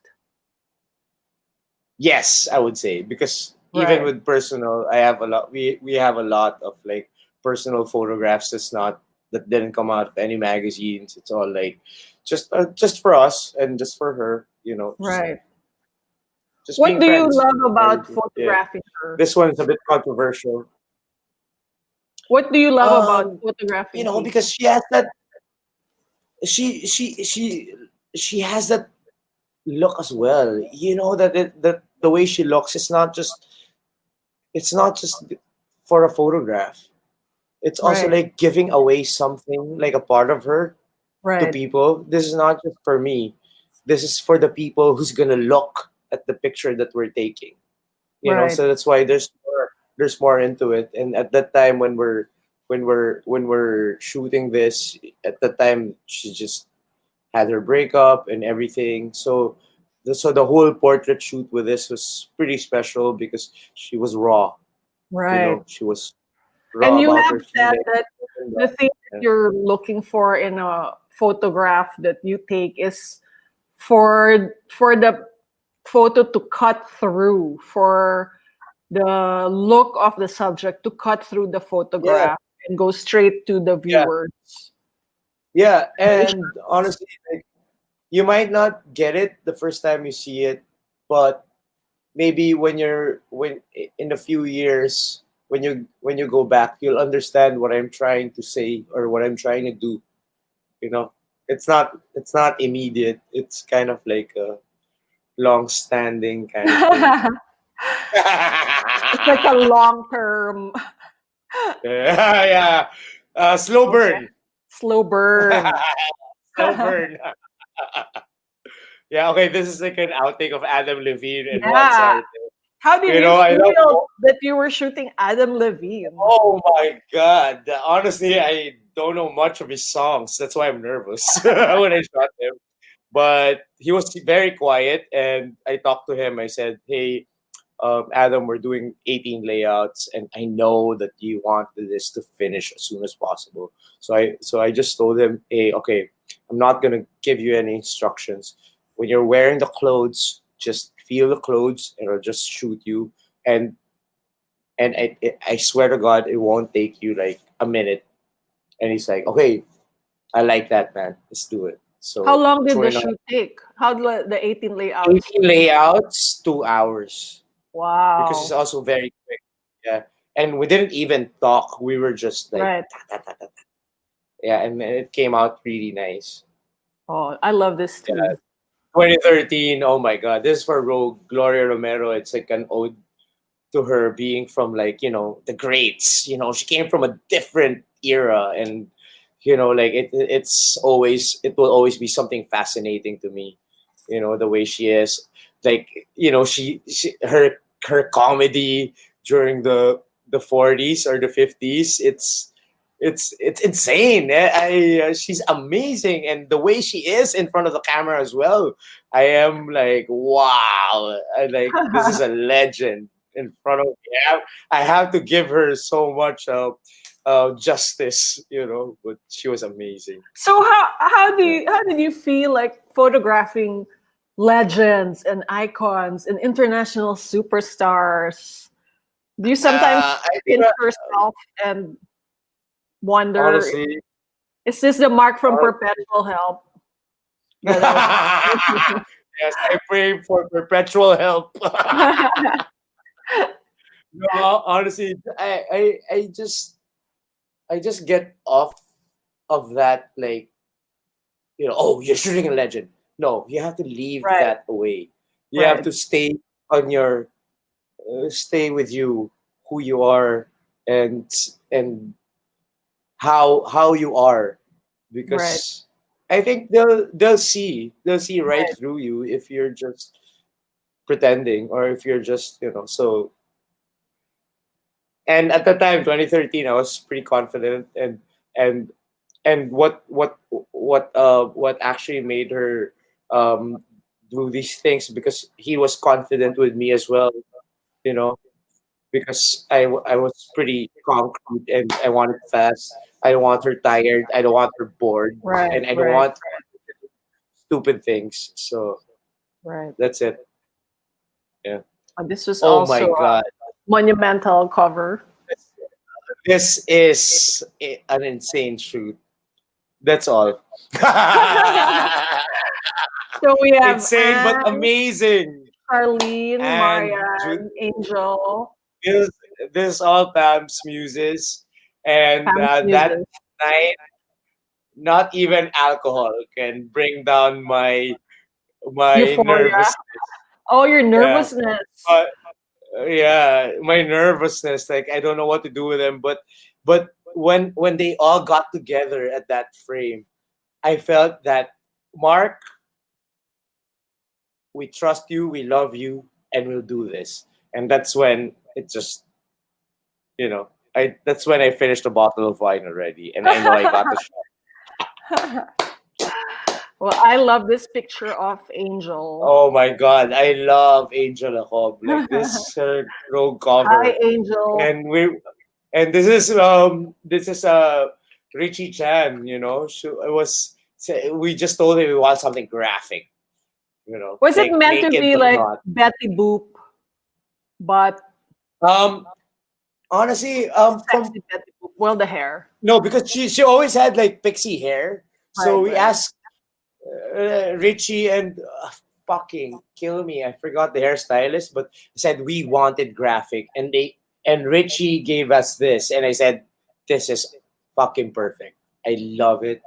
Yes, I would say because even Right. with personal, I have a lot. We have a lot of like personal photographs. That didn't come out of any magazines. It's all like just for us and just for her. Just Right. just What being do you friends. love about Everything. Yeah. photographing her? This one's a bit controversial. What do you love about Um, photographing Casey? because she has that. she she has that look as well. You know that that the way she looks, it's not just for a photograph. It's also Right. like giving away something, like a part of her, to Right. people. This is not just for me. This is for the people who's gonna look at the picture that we're taking. You know, Right. so that's why there's more into it. And at that time when we're shooting this, at that time she just had her breakup and everything. So the whole portrait shoot with this was pretty special because she was raw. You Right. know, she was And raw you about have her said feelings. that And, the thing that yeah. you're looking for in a photograph that you take is for the photo to cut through, for the look of the subject to cut through the Yeah, photograph and go straight to the yeah, viewers. yeah. And Emotions. honestly, like, you might not get it the first time you see it, but maybe when in a few years when you go back, you'll understand what I'm trying to say or what I'm trying to do. You know, it's not immediate. It's kind of like a long standing kind of thing. It's like a long term. Yeah, yeah. Slow Okay. burn. Slow burn. Slow burn. Yeah, okay, this is like an outtake of Adam Levine and Juan Yeah. Sarte. How did You you know, I love. feel that you were shooting Adam Levine? Oh my god! Honestly, I don't know much of his songs. That's why I'm nervous when I shot him. But he was very quiet, and I talked to him. I said, "Hey, Adam, we're doing 18 layouts, and I know that you want this to finish as soon as possible. So I just told him, hey, okay, I'm not gonna give you any instructions. When you're wearing the clothes, just feel the clothes, and I'll just shoot you. And I swear to God, it won't take you like a minute." And he's like, okay, I like that, man. Let's do it. How So long did sure the enough, shoot take? How did the 18 layouts 18 take? layouts, 2 hours. Because it's Wow. also very quick. Yeah. And we didn't even talk. We were just like, Right. ta, ta, ta, ta, ta. Yeah, and it came out really nice. Oh, I love this Yeah. too. 2013, oh my God. This is for Rogue Gloria Romero. It's like an ode to her being from, like, the greats. She came from a different era, and like it will always be something fascinating to me. The way she is, like, her comedy during the 40s or the 50s, it's insane. She's amazing, and the way she is in front of the camera as well. I am like, wow, this is a legend in front of me. I have to give her so much justice, but she was amazing. So Yeah. how did you feel like photographing legends and icons and international superstars? Do you sometimes I think, pinch yourself and wonder, honestly, is this the mark from hon- perpetual help that I was yes, I pray for perpetual help. No, honestly, I just get off of that, like, oh, you're shooting a legend. No, you have to leave right, that away. You have right, to on your stay with you, who you are, and and how you are, right, because I think they'll see right right. through you if you're just pretending, or if you're just, so. And at the time, 2013, I was pretty confident, and what actually made her um do these things, because he was confident with me as well, you know because I was pretty concrete, and I wanted fast. I don't want her tired. I don't want her bored, Right, and I don't right, want stupid things. So right. that's it. Yeah. This was Oh also my a God. monumental cover. This is an insane shoot. That's all. So we have Insane but Anne, amazing. Charlene, And Marianne, Angel, this, this all Pam's muses. And Pam's that Muses. night, not even alcohol can bring down my Euphoria. nervousness. Oh, your Yeah, nervousness. but yeah, my nervousness. Like I don't know what to do with them. But when they all got together at that frame, I felt that Mark, we trust you, we love you, and we'll do this. And that's when it just I that's when I finished a bottle of wine already, and I know I got the Well, I love this picture of Angel. Oh my god, I love Angel Ahob. Like this row Hi, cover. Angel. And this is Richie Chan, So it was we just told him we want something graphic, Was it like meant to naked be but like not. Betty Boop, but Um honestly, from sexy Betty Boop? Well, the hair. no, because she always had like pixie hair. So Right, we right. asked Richie and fucking kill me. I forgot the hairstylist, but said we wanted graphic, and Richie gave us this, and I said, "This is fucking perfect. I love it,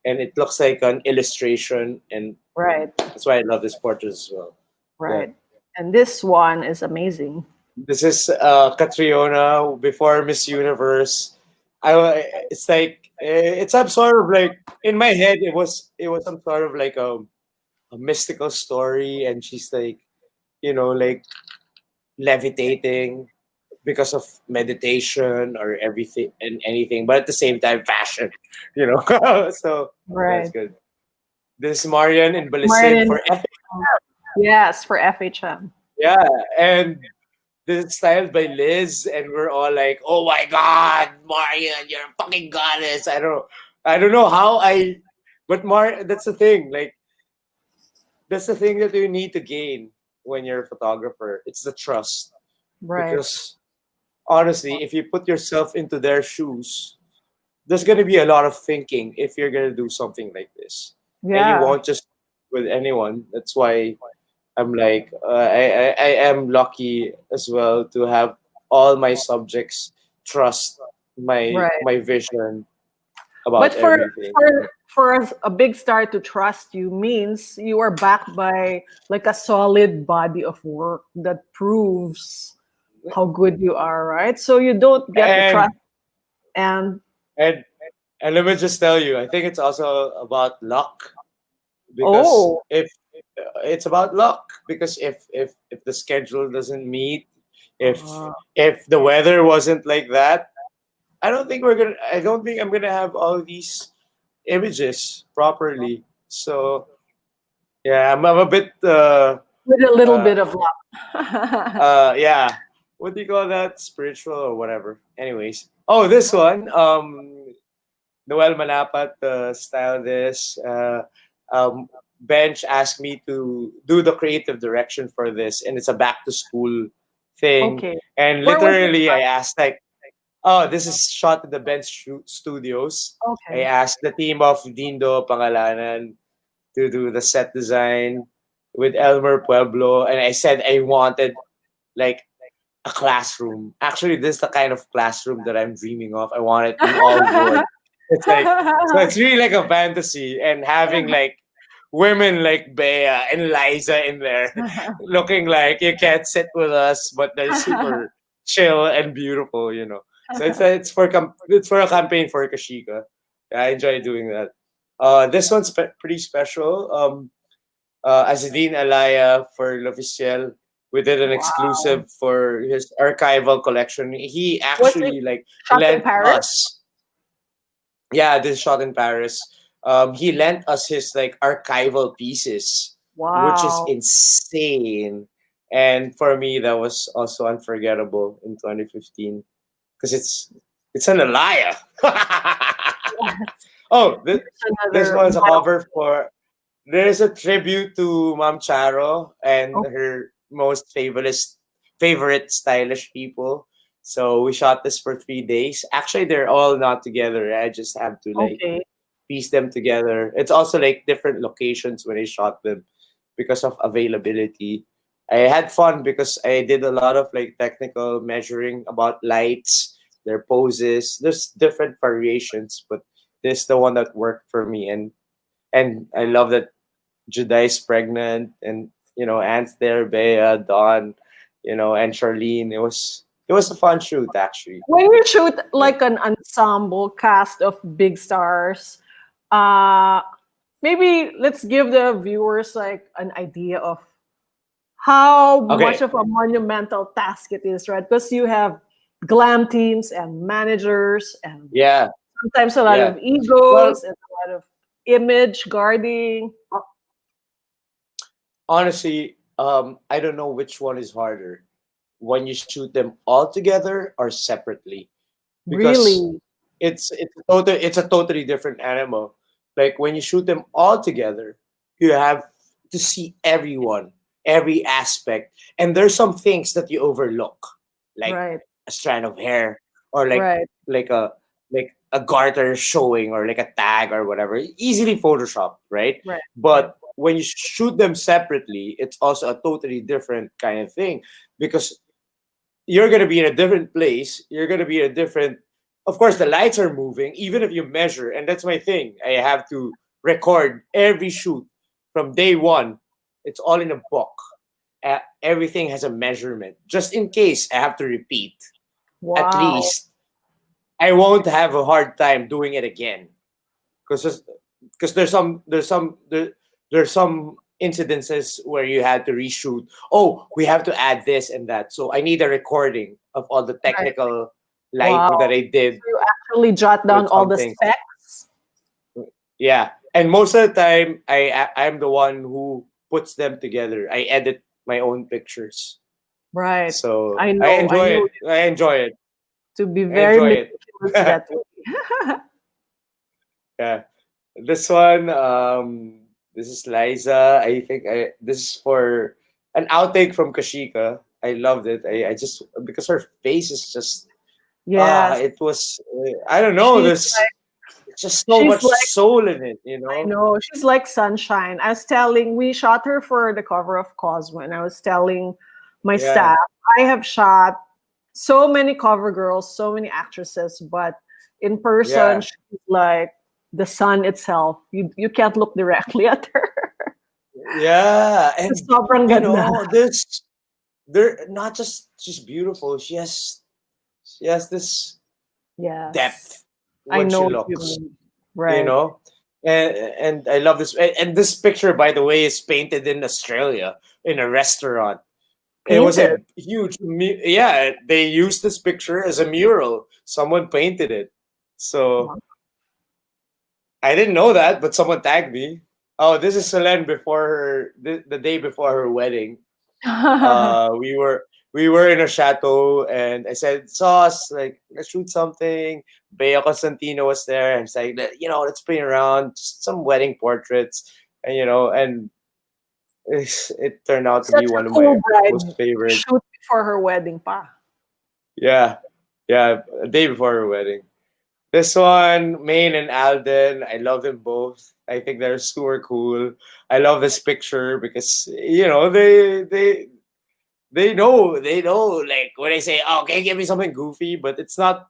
and it looks like an illustration, and Right, that's why I love this portrait as well." Yeah, right. And this one is amazing. this is Catriona before Miss Universe. It's like it's some sort of like in my head. It was some sort of like a mystical story, and she's like like levitating because of meditation or everything and anything, but at the same time fashion. So that's Right. good. This is Marian in Balisid Martin, for F. yes, for FHM. Yeah, and this is styled by Liz, and we're all like, "Oh my God, Marian, you're a fucking goddess." I don't know how but that's the thing. Like that's the thing that you need to gain when you're a photographer. It's the trust, Right. because honestly, if you put yourself into their shoes, there's gonna be a lot of thinking if you're gonna do something like this, and you Yeah. won't just with anyone. That's why I'm like I am lucky as well to have all my subjects trust my Right. my vision But about for everything. for for a big star to trust you means you are backed by like a solid body of work that proves how good you are, right? So you don't get the trust And and and and let me just tell you, I think it's also about luck, because oh, if it's about luck, because if the schedule doesn't meet, if uh, if the weather wasn't like that, I don't think I'm gonna have all these images properly. So yeah, I'm a bit with a little uh bit of luck. yeah, what do you call that, spiritual or whatever. Anyways, oh, this one, Noel Manapat style this. Bench asked me to do the creative direction for this, and it's a back to school thing. Okay. And Where was it literally, I from? asked like, "Oh, this is shot at the Bench Studios." I Okay. asked the team of Dindo Pangalanan to do the set design with Elmer Pueblo, and I said I wanted like a classroom. Actually, this is the kind of classroom that I'm dreaming of. I want it in all wood. It's like so it's really like a fantasy, and having like women like Bea and Liza in there looking like you can't sit with us, but they're super chill and beautiful. So it's for a campaign for Kashika. I enjoy doing that. This one's pretty special. Azedine Alaya for L'Officiel. We did an Wow. exclusive for his archival collection. He Was it actually like shot in lent Paris? us. Yeah, this shot in Paris. He lent us his like archival pieces, which is Wow. insane. And for me, that was also unforgettable in 2015, because it's an Alaya. Oh, Here's this another one's a model. cover for there's a tribute to Ma'am Charo and Oh, her most favorite stylish people. So we shot this for 3 days. Actually, they're all not together. I just have to like okay. piece them together. It's also like different locations when I shot them because of availability. I had fun because I did a lot of like technical measuring about lights, their poses. There's different variations, but this is the one that worked for me, and I love that Judai's pregnant, and Ant's there, Bea, Dawn, and Charlene. It was a fun shoot actually. When you shoot Yeah. like an ensemble cast of big stars, uh, maybe let's give the viewers like an idea of how much Okay. of a monumental task it is, right? Because you have glam teams and managers, and Yeah. sometimes a lot Yeah. of Well, egos and a lot of image guarding. honestly, I don't know which one is harder, when you shoot them all together or separately, because Really? it's a totally different animal. Like when you shoot them all together, you have to see everyone, every aspect, and there's some things that you overlook, like Right, a strand of hair, or right, like a like a garter showing, or like a tag or whatever, easily Photoshop, right? right, right, But when you shoot them separately, it's also a totally different kind of thing, because you're going to be in a different place. You're going to be in a different. Of course, the lights are moving, even if you measure, and that's my thing. I have to record every shoot from day one. It's all in a book. Everything has a measurement, just in case I have to repeat. At wow. least I won't have a hard time doing it again, because there's some incidences where you had to reshoot. Oh, we have to add this and that, so I need a recording of all the Right. technical Wow. lighting that I did You actually jot down with all some the things. specs. Yeah, and most of the time I'm the one who puts them together. I edit my own pictures, Right. so I I know. I enjoy know it. I enjoy it. to be I very enjoy it. meticulous that way. Yeah. This one, this is Liza. I think this is for an outtake from Kashika. I loved it. I just, because her face is just, Yes. it was, I don't know, She's there's just so she's much like soul in it, I know. She's like sunshine. I was telling we shot her for the cover of Cosmo, and I was telling my Yeah, staff, I have shot so many cover girls, so many actresses, but in person yeah, she's like the sun itself. You can't look directly at her. yeah. It's And, sobrang ganda. they're not just, she's beautiful. She has this Yes. depth I when she know what you looks. mean. you Right. know and I love this, and this picture, by the way, is painted in Australia in a restaurant. It was Painted. a huge yeah, they used this picture as a mural. Someone painted it, so Wow. I didn't know that, but someone tagged me. Oh, this is Selene before the day before her wedding. We were in a chateau, and I said, Sauce, like, let's shoot something. Bea Constantino was there, and it's like, let's play around, just some wedding portraits, and it turned out to be Such one a of my cool bride most to favorite. shoot before her wedding pa. Yeah, yeah, a day before her wedding. This one, Maine and Alden, I love them both. I think they're super cool. I love this picture because they know, like, when I say, oh, okay, give me something goofy, but it's not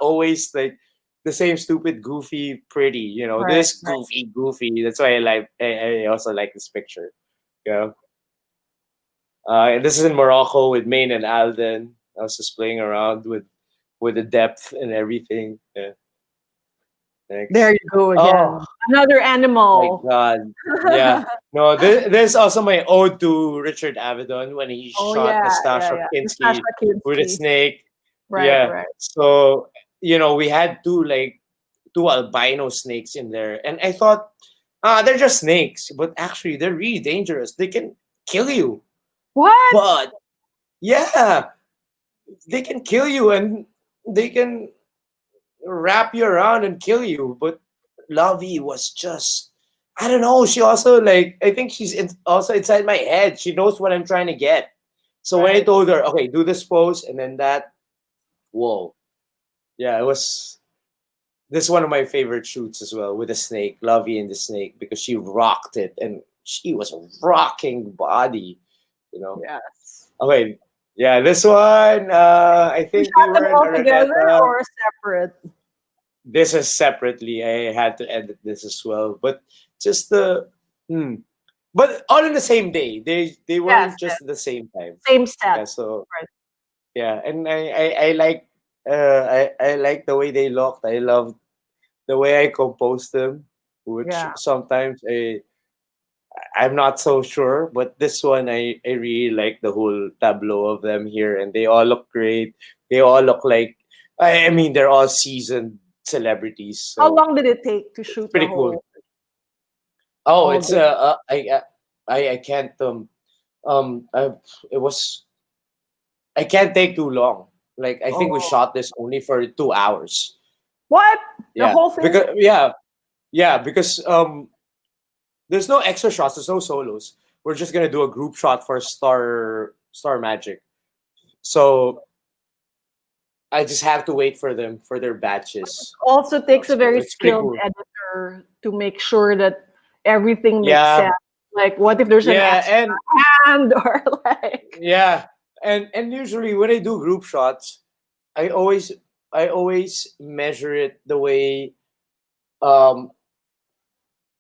always like the same stupid goofy pretty, Right, this right. goofy. That's why I also like this picture. Yeah. And this is in Morocco with Maine and Alden. I was just playing around with the depth and everything. Yeah. There Next. you go Oh again. Another my animal. God. Yeah. No, this is also my ode to Richard Avedon when he Oh shot yeah, yeah, Nastasia yeah. Natasha Kinski with a Kinski. snake. Right, Yeah. right. So, we had two albino snakes in there. And I thought, they're just snakes. But actually, they're really dangerous. They can kill you. What? But, yeah, they can kill you, and they can wrap you around and kill you. But Lovey was just, I don't know. She also, like, I think she's also inside my head. She knows what I'm trying to get. So when I Right. told her, okay, do this pose and then that, whoa, yeah, it was. This is one of my favorite shoots as well, with the snake, Lovey and the snake, because she rocked it, and she was a rocking body. You know. Yes. Okay, yeah, this one. I You think we shot them were in all together Araneta. or separate? this is separately. I had to edit this as well, but just the hmm. But all in the same day. They Yes, weren't yes. just at the same time. Same set. Yeah. So Right. yeah, and I like I like the way they looked. I love the way I composed them, which Yeah. sometimes I'm not so sure, but this one I really like the whole tableau of them here, and they all look great. They all look like I mean they're all seasoned celebrities, How so long did it take to it's shoot the pretty cool. whole Oh, all it's day? I can't it was I can't take too long. Like I think we Oh, shot this only for 2 hours. what? The Yeah, whole thing? because because there's no extra shots. There's no solos. We're just gonna do a group shot for Star Magic. So I just have to wait for them for their batches. Also takes a So very it's pretty skilled cool. editor to make sure that everything makes Yeah, sense. Like, what if there's an yeah, extra and hand or like? yeah, and usually when I do group shots, I always I always measure it the way um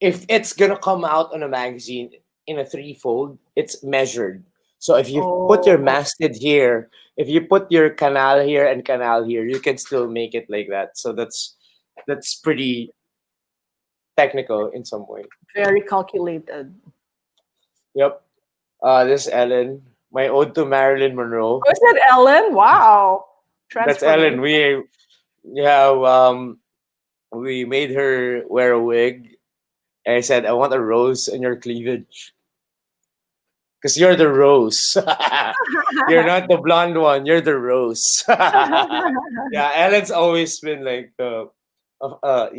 if it's gonna come out on a magazine in a threefold, it's measured. So if you put your Oh, masthead here, if you put your canal here and canal here, you can still make it like that. So that's pretty technical in some way. very calculated. Yep. This is Ellen. My ode to Marilyn Monroe. Oh, is it Ellen? Wow. That's Ellen. Transformation. Yeah we made her wear a wig. And I said, I want a rose in your cleavage. Because you're the rose. You're not the blonde one. You're the rose. Yeah, Ellen's always been like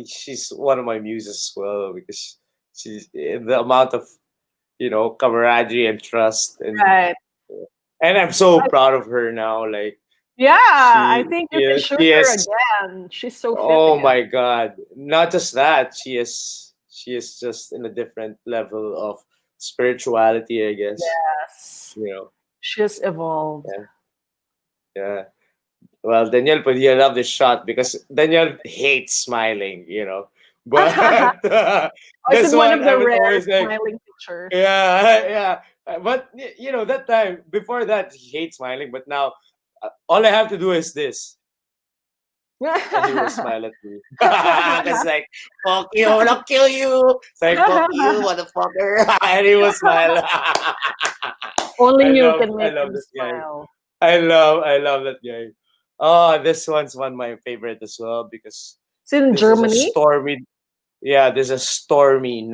she's one of my muses as well because she's the amount of camaraderie and trust Right. and I'm so proud of her now. Like Yeah, I she think you yeah, should shoot she her is. again. She's so fit Oh again. my God! Not just that, she is just in a different level of spirituality, I guess. Yes. You know, She's evolved. yeah, yeah. Well, Danielle, but you love this shot because Danielle hates smiling, But Oh, is it this one one, of I the was rare always like, smiling pictures? yeah, yeah. But that time before that, he hates smiling. But now, all I have to do is this, and he will smile at me. Cause like, fuck you, I'll kill you. It's like, fuck you, motherfucker, and he will smile. Only I you love, can I make love him this guy. smile. I love that guy. Oh, this one's one of my favorite as well because It's in this is a Germany. stormy. Yeah, there's a stormy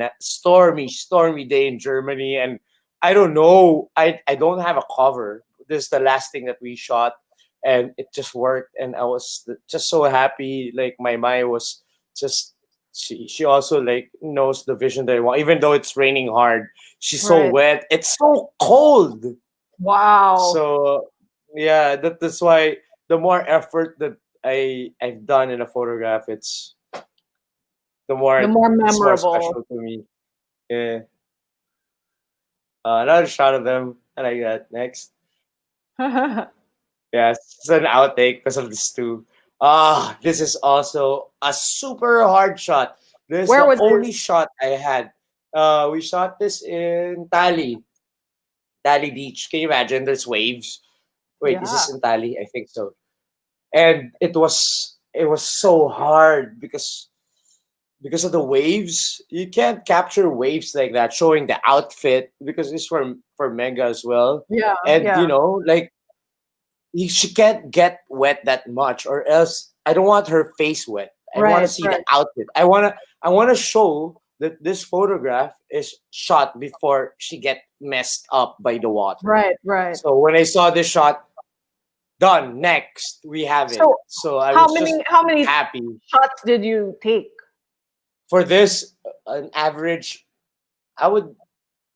day in Germany, and I don't know. I don't have a cover. This is the last thing that we shot, and it just worked, and I was just so happy. Like my mind was just. She also like knows the vision that I want, even though it's raining hard. She's so Right. wet. It's so cold. Wow. So yeah, that's why the more effort that I've done in a photograph, The more it's more memorable. special to me. Yeah. Another shot of them. I like that. Next. Yeah, it's an outtake because of this too. This is also a super hard shot. This is Where the was only this? shot I had. We shot this in Tali Beach. Can you imagine? There's waves. Wait, is Yeah. this in Tali? I think so. And it was so hard because of the waves. You can't capture waves like that showing the outfit because it's for Mega as well. Yeah. And Yeah. like she can't get wet that much or else I don't want her face wet. I want to Right. see the Right. outfit. I want to show that this photograph is shot before she get messed up by the water. Right. Right. So when I saw this shot, done. Next, we have it. So, So I how was just many happy shots did you take? for this. An average, I would.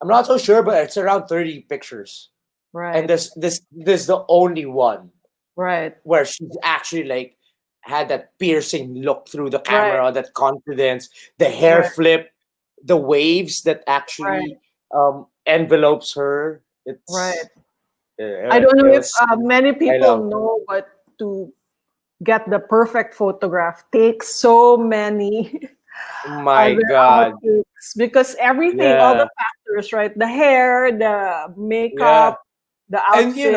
I'm not so sure, but it's around 30 pictures. And Right. this is the only one Right. where she's actually like had that piercing look through the Right. camera, that confidence, the hair Right. flip, the waves that Right. actually envelopes her. Right. It's I don't it know if was many I people love. know, but to get the perfect photograph, take so many My other God. outfits because everything, all the Yeah. factors, right? The hair, the Yeah. makeup, the And outfit,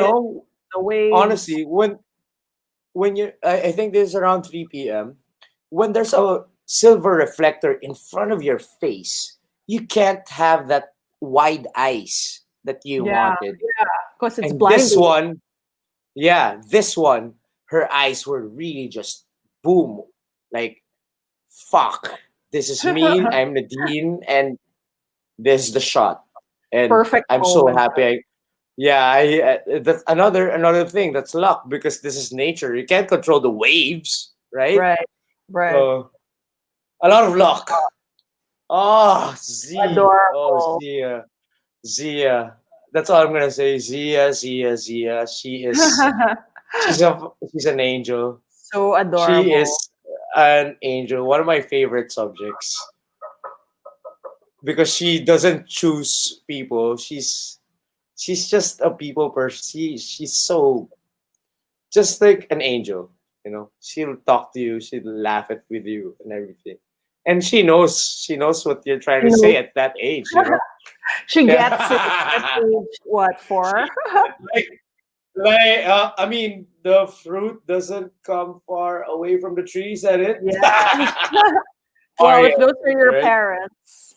the waves. honestly, when you I think this is around 3 p.m. When there's a silver reflector in front of your face, you can't have that wide eyes that you Yeah, wanted. yeah, because it's And this blinding. one, yeah, this one, her eyes were really just boom, like fuck. This is me. I'm Nadine, and this is the shot. And Perfect I'm so moment. happy. That's another thing. That's luck because this is nature. You can't control the waves, right? Right, right. So a lot of luck. Oh, Z. Oh, Adorable. Zia. Zia. That's all I'm gonna say. Zia, Zia, Zia. She's an angel. So She adorable. is an angel. One of my favorite subjects because she doesn't choose people. She's just a people person. She's so just like an angel. She'll talk to you. She'll laugh with you and everything. And she knows what you're trying to You say know, at that age. she gets it at Yeah. age what for? like I mean, the fruit doesn't come far away from the tree. Said it. Yes. Well, if Ariel, those are your right? parents.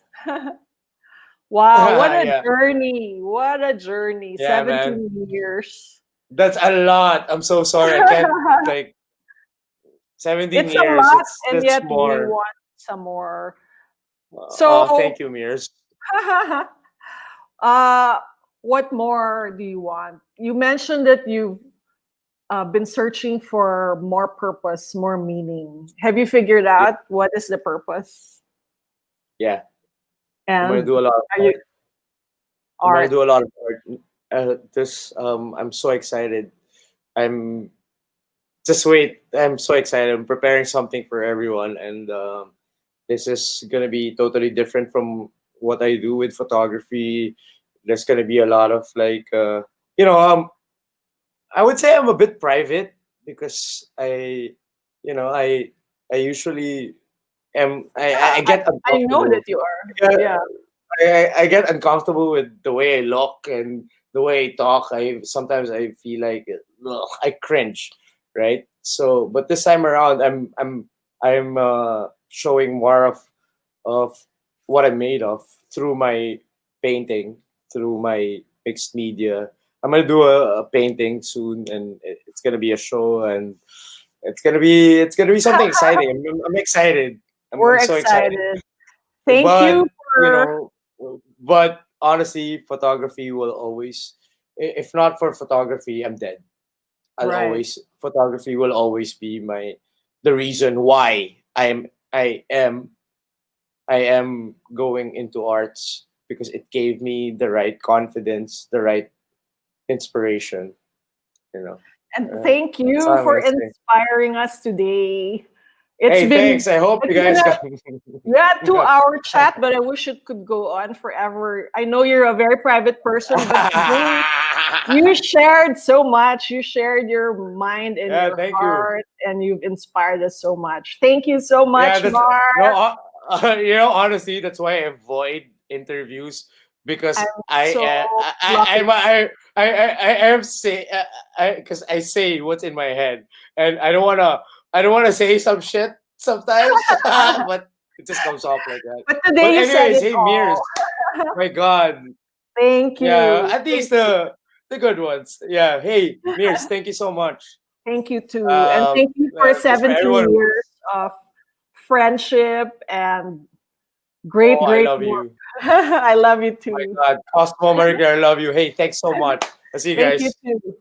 Wow, what a Yeah, journey. What a journey. yeah, man. 17 years. That's a lot. I'm so sorry. I can't like 17 It's a years. lot, It's and that's yet we more. want some more. Thank So, you, Mears. uh, what more do you want? You mentioned that you've been searching for more purpose, more meaning. Have you figured Yeah, out what is the purpose? yeah. I'm gonna And do a lot of are you art. I'm gonna art? do a lot of art. This I'm so excited. I'm just wait. I'm so excited. I'm preparing something for everyone, and this is gonna be totally different from what I do with photography. There's gonna be a lot of like, you know, um, I would say I'm a bit private because I usually am. I I, get I know that uncomfortable. you are. Yeah, Yeah. I get uncomfortable with the way I look and the way I talk. I sometimes I feel like ugh, I cringe, right? So, but this time around, I'm showing more of what I'm made of through my painting, through my mixed media. I'm gonna do a painting soon, and it's gonna be a show, and it's gonna be something exciting. I'm excited. We're I'm so excited. excited. Thank But you you for know, but honestly, photography will always. If not for photography, I'm dead. right. Photography will always be the reason why I am going into arts because it gave me the right confidence, the right inspiration. You know, And uh, thank that's all you I'm for gonna say. inspiring us today. It's Hey, been thanks. I hope you it's been guys a got. yeah 2 hour chat, but I wish it could go on forever. I know you're a very private person, but you shared so much. You shared your mind and Yeah, your thank you. heart, and you've inspired us so much. Thank you so Yeah, much, that's no. Mark. Honestly, that's why I avoid interviews I'm because so lucky. I am say because I say what's in my head and I don't wanna say some shit sometimes, but it just comes off like that. But But today you said anyways, it hey all. Mears, my God, Thank yeah, you. at Thank least you. the good ones. Yeah, hey Mears, thank you so much. Thank you too. And thank you for Just for 17 everyone. years of friendship and great, Oh, I great love work. you. I love you My too. God, Cosmo America, I love you. Hey, thanks so much. I'll see you Thank you guys. too.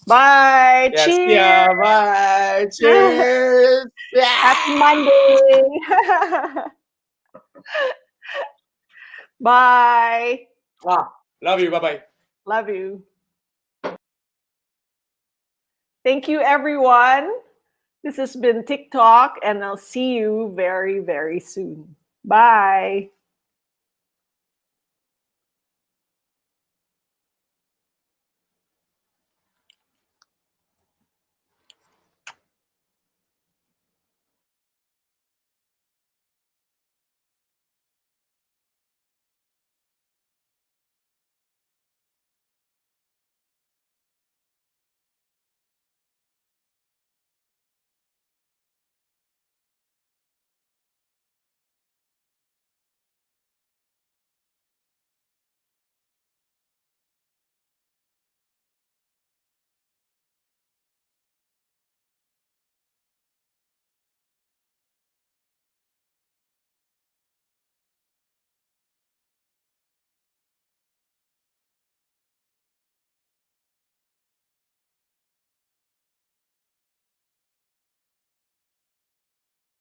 Bye. Yeah, see Cheers. ya. Bye. Cheers. Happy Yeah. Monday. Bye. Love you. Bye bye. Love you. Thank you, everyone. This has been TikTok, and I'll see you very, very soon. Bye.